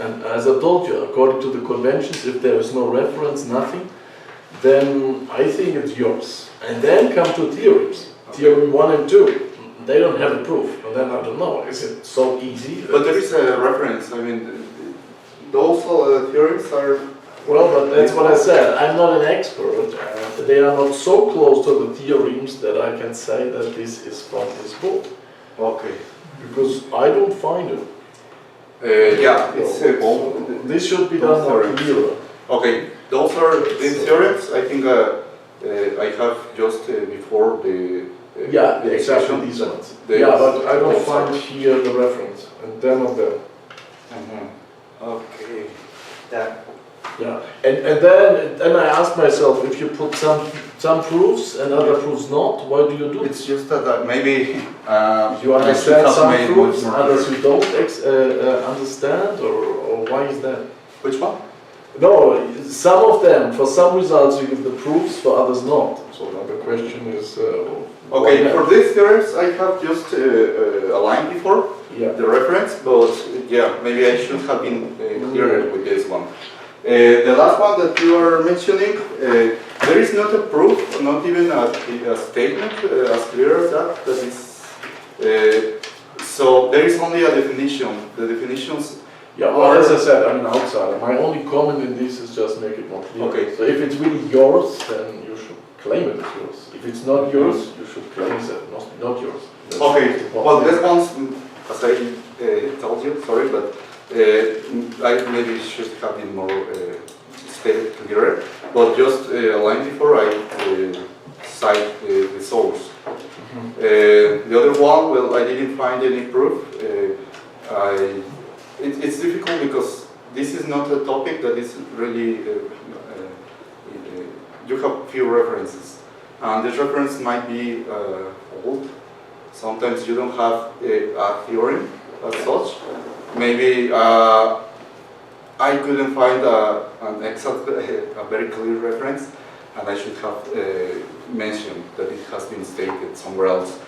and as I told you, according to the conventions, if there is no reference, nothing, then I think it's yours. And then come to theorems, theorem 1 and 2. They don't have a proof, and then I don't know, is it so easy? But there is a reference, I mean, those theorems are... Well, but that's what I said, I'm not an expert, and they are not so close to the theorems that I can say that this is from this book. Okay. Because I don't find it. This should be done more clearer. Okay, those are these theorems, I think I have just before the... exactly these ones. But I don't find here the reference, and they're not there. Okay. And then I ask myself, if you put some proofs and other proofs not, why do you do it? It's just that maybe you understand some proofs, others you don't understand, or why is that? Which one? No, some of them, for some results you give the proofs, for others not. So now the question is... okay, for these theorems I have just a line before, the reference, but maybe I should have been clearer with this one. The last one that you are mentioning, there is not a proof, not even a statement as clear as that is, so there is only a definition. The definitions as I said, I'm an outsider. My only comment in this is just make it more clear. Okay. So if it's really yours, then you should claim it as yours. If it's not yours, you should claim it not yours. Okay, well this one's, as I told you, sorry, but I maybe should have been more stated clearer, but just a line before I cite the source. The other one, well, I didn't find any proof. It's difficult because this is not a topic that is really, you have few references, and this reference might be old. Sometimes you don't have a theorem as such. Maybe I couldn't find an exact, a very clear reference, and I should have mentioned that it has been stated somewhere else.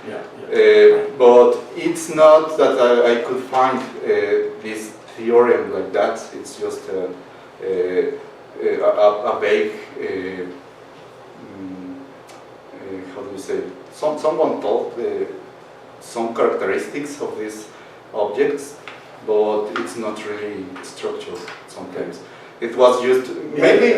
But it's not that I could find this theorem like that. It's just a vague, how do you say? Someone told some characteristics of these objects, but it's not really structured sometimes. It was used maybe.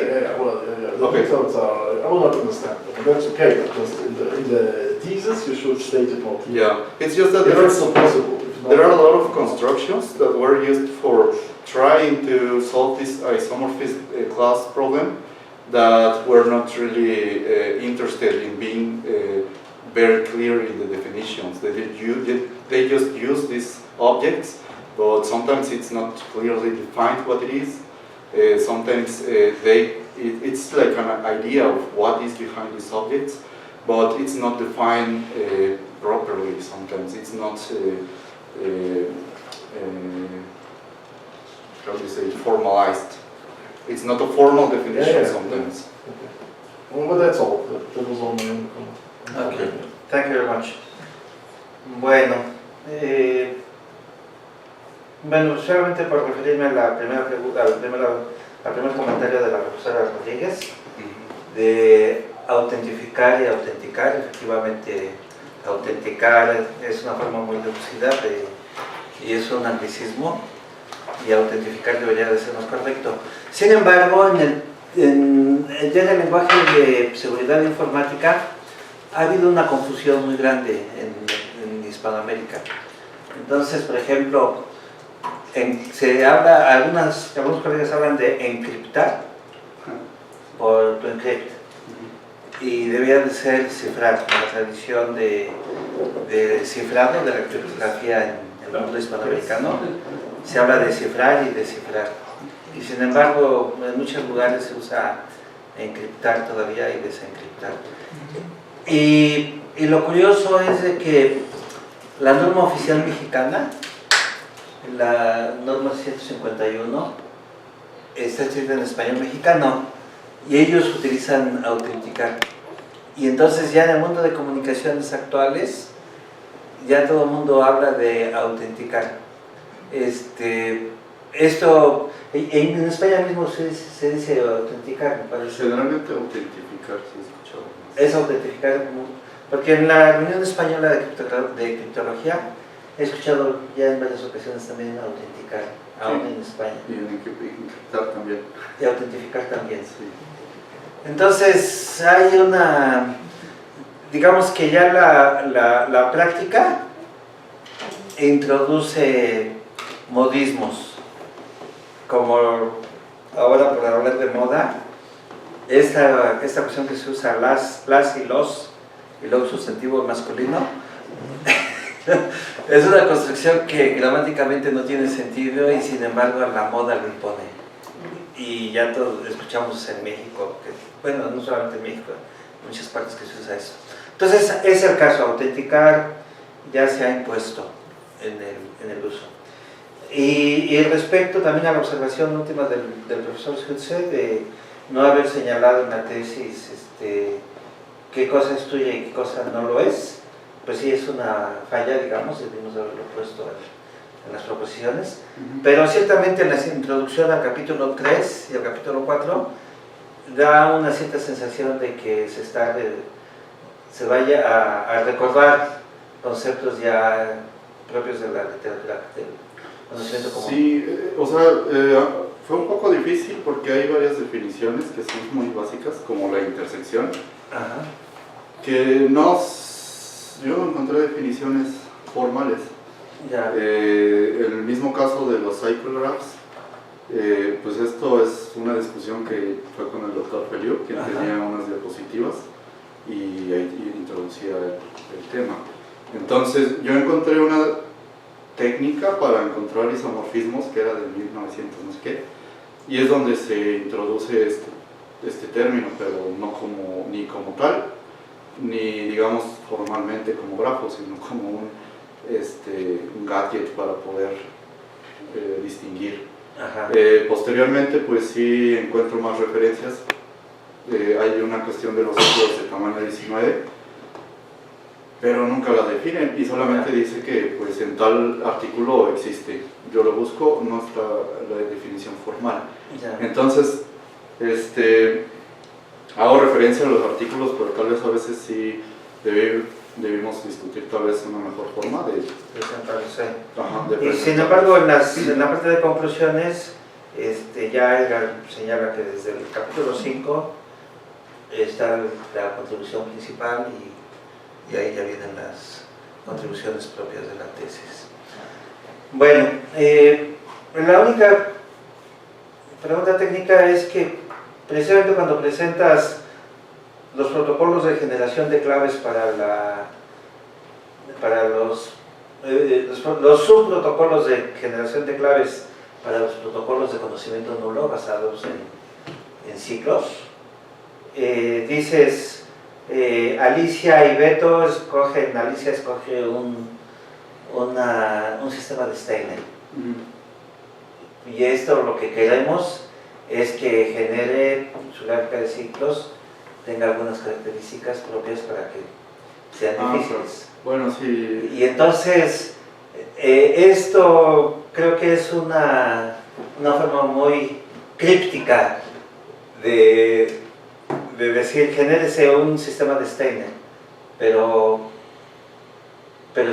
The methods are. I will not understand, but that's okay. Because in the thesis, you should state it more clearly. It's just that it's not possible. There are a lot of constructions that were used for trying to solve this isomorphism class problem that were not really interested in being very clear in the definitions. They just use these objects, but sometimes it's not clearly defined what it is. Sometimes it's like an idea of what is behind these objects, but it's not defined properly. Sometimes it's not, how do you say, formalized. It's not a formal definition sometimes. Okay. Well, but that's all. That was all my own comment. Okay, thank you very much. Bueno, solamente por referirme a la primera pregunta, al primer comentario de la profesora Rodríguez, de autentificar y autenticar. Efectivamente, autenticar es una forma muy lúcida y es un anglicismo, y autentificar debería de ser más correcto. Sin embargo, ya en el lenguaje de seguridad informática ha habido una confusión muy grande en Hispanoamérica. Entonces, por ejemplo, algunos colegas hablan de encriptar por to encrypt, y debía de ser cifrar, la tradición de cifrado de la criptografía en el mundo hispanoamericano. Se habla de cifrar y descifrar, y sin embargo en muchos lugares se usa encriptar todavía y desencriptar. Y lo curioso es de que la norma oficial mexicana, la norma 151, está escrita en español mexicano y ellos utilizan autenticar. Y entonces ya en el mundo de comunicaciones actuales ya todo el mundo habla de autenticar. Esto en España mismo se dice autenticar, me parece. Generalmente autentificar, si he escuchado más. Es autenticar, porque en la Unión Española de Criptología he escuchado ya en varias ocasiones también autenticar, aún en España. Y en encriptar también. Y autentificar también. Sí. Entonces hay digamos que ya la práctica introduce modismos, como ahora por hablar de moda, esta cuestión que se usa las y los, y luego sustantivo masculino, es una construcción que gramáticamente no tiene sentido y sin embargo la moda lo impone. Y ya todos escuchamos en México, bueno, no solamente en México, en muchas partes que se usa eso. Entonces es el caso, autenticar ya se ha impuesto en el uso. Y respecto también a la observación última del profesor Schutze, de no haber señalado en la tesis qué cosa es tuya y qué cosa no lo es, pues sí es una falla, digamos, debimos haberlo puesto en las proposiciones, pero ciertamente en la introducción al capítulo 3 y al capítulo 4 da una cierta sensación de que se vaya a recordar conceptos ya propios de la literatura, del conocimiento común. Sí, o sea, fue un poco difícil porque hay varias definiciones que son muy básicas, como la intersección, Ajá. que yo no encontré definiciones formales. Ya. El mismo caso de los cycle graphs, pues esto es una discusión que fue con el doctor Feliu, quien tenía unas diapositivas y ahí introducía el tema. Entonces yo encontré una técnica para encontrar isomorfismos que era de 1900 no sé qué, y es donde se introduce este término, pero no ni como tal, ni digamos formalmente como grafo, sino como un gadget para poder distinguir. Posteriormente pues sí encuentro más referencias. Hay una cuestión de los ciclos de tamaño 19, pero nunca la definen y solamente dice que pues en tal artículo existe. Yo lo busco, no está la definición formal. Entonces hago referencia a los artículos, pero tal vez a veces sí debimos discutir tal vez una mejor forma de presentar. Y sin embargo en la parte de conclusiones ya Edgar señala que desde el capítulo 5 está la contribución principal y ahí ya vienen las contribuciones propias de la tesis. Bueno, la única pregunta técnica es que precisamente cuando presentas los protocolos de generación de claves para los subprotocolos de generación de claves para los protocolos de conocimiento nulo basados en ciclos, dices Alicia y Beto Alicia escoge un sistema de Steiner, y esto lo que queremos es que genere su lógica de ciclos, tenga algunas características propias para que sean difíciles. Bueno, sí. Y entonces esto creo que es una forma muy críptica de decir genérese un sistema de Steiner, pero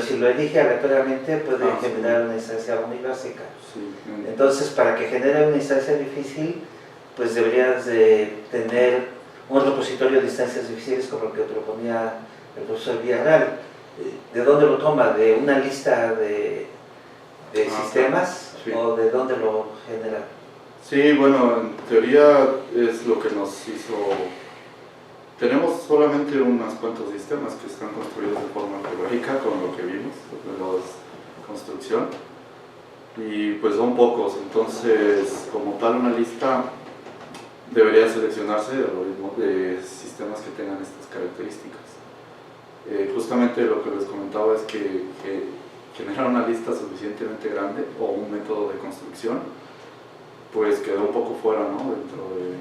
si lo elige aleatoriamente puede generar una instancia muy básica. Entonces para que genere una instancia difícil, pues deberías de tener un repositorio de instancias difíciles como el que proponía el profesor Villarreal. ¿de dónde lo toma? ¿De una lista de sistemas sí. o de dónde lo genera? Sí, bueno, en teoría es lo que nos hizo... Tenemos solamente unos cuantos sistemas que están construidos de forma algebraica con lo que vimos, la construcción, y pues son pocos, entonces como tal una lista debería seleccionarse algoritmos de sistemas que tengan estas características. Justamente lo que les comentaba es que generar una lista suficientemente grande o un método de construcción pues quedó un poco fuera, ¿no? Dentro de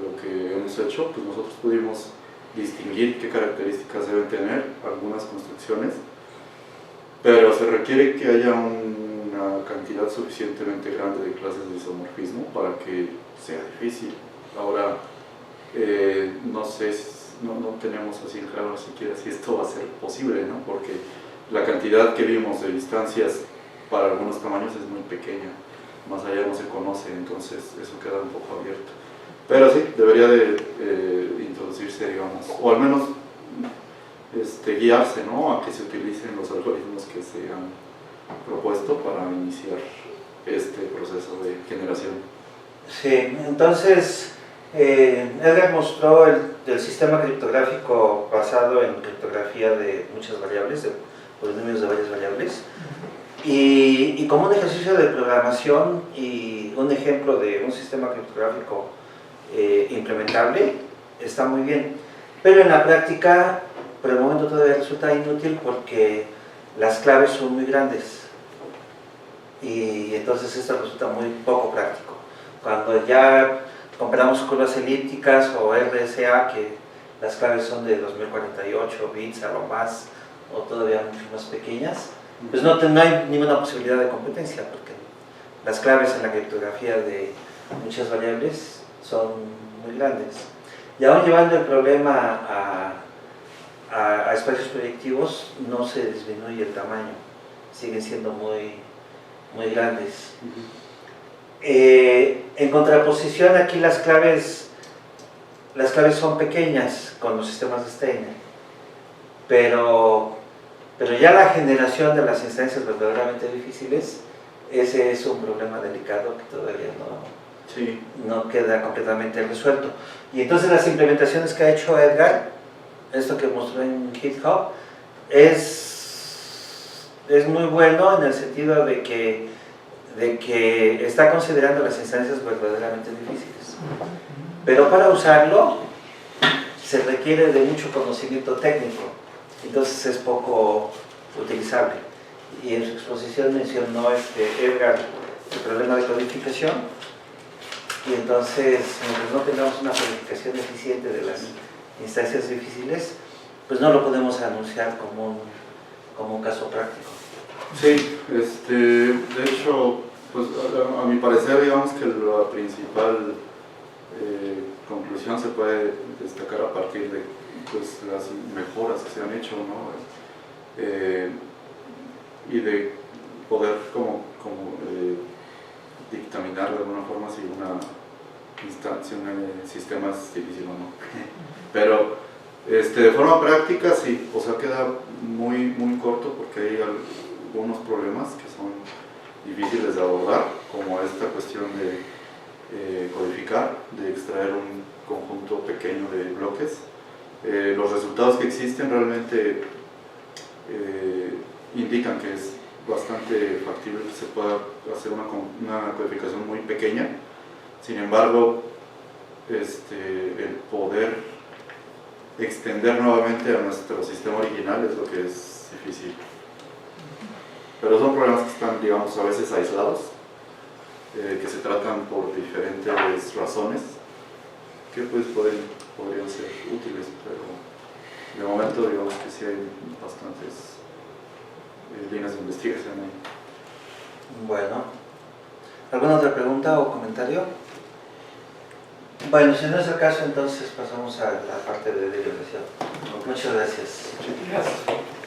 lo que hemos hecho, pues nosotros pudimos distinguir qué características deben tener algunas construcciones, pero se requiere que haya una cantidad suficientemente grande de clases de isomorfismo para que sea difícil. Ahora, no sé, no tenemos así claro siquiera si esto va a ser posible, ¿no? Porque la cantidad que vimos de instancias para algunos tamaños es muy pequeña, más allá no se conoce, entonces eso queda un poco abierto. Pero sí, debería de introducirse, digamos, o al menos guiarse, ¿no? A que se utilicen los algoritmos que se han propuesto para iniciar este proceso de generación. Sí, entonces Edgar mostró el sistema criptográfico basado en criptografía de muchas variables, de polinomios de varias variables, y como un ejercicio de programación y un ejemplo de un sistema criptográfico implementable, está muy bien, pero en la práctica por el momento todavía resulta inútil porque las claves son muy grandes y entonces esto resulta muy poco práctico. Cuando ya comparamos curvas elípticas o RSA, que las claves son de 2048 bits a lo más, o todavía mucho más pequeñas, pues no hay ninguna posibilidad de competencia, porque las claves en la criptografía de muchas variables son muy grandes. Y aún llevando el problema a espacios proyectivos, no se disminuye el tamaño, siguen siendo muy grandes. En contraposición, aquí las claves son pequeñas con los sistemas de Steiner, pero ya la generación de las instancias verdaderamente difíciles, ese es un problema delicado que todavía no queda completamente resuelto. Y entonces las implementaciones que ha hecho Edgar, esto que mostró en GitHub, es muy bueno en el sentido de que está considerando las instancias verdaderamente difíciles. Pero para usarlo se requiere de mucho conocimiento técnico, entonces es poco utilizable. Y en su exposición mencionó Edgar el problema de codificación, y entonces mientras no tengamos una codificación eficiente de las instancias difíciles, pues no lo podemos anunciar como un caso práctico. Sí, de hecho, pues a mi parecer, digamos que la principal conclusión se puede destacar a partir de pues, las mejoras que se han hecho, ¿no? Y de poder como dictaminar de alguna forma si una instancia, un sistema es difícil o no. Pero de forma práctica sí, o sea, queda muy corto porque hay algunos problemas que son difíciles de abordar, como esta cuestión de codificar, de extraer un conjunto pequeño de bloques. Los resultados que existen realmente indican que es bastante factible que se pueda hacer una codificación muy pequeña. Sin embargo, el poder extender nuevamente a nuestro sistema original es lo que es difícil. Pero son problemas que están, digamos, a veces aislados, que se tratan por diferentes razones, que pues podrían ser útiles, pero de momento digamos que sí hay bastantes líneas de investigación ahí. Bueno, ¿alguna otra pregunta o comentario? Bueno, si no es el caso, entonces pasamos a la parte de deliberación. Muchas gracias. Gracias.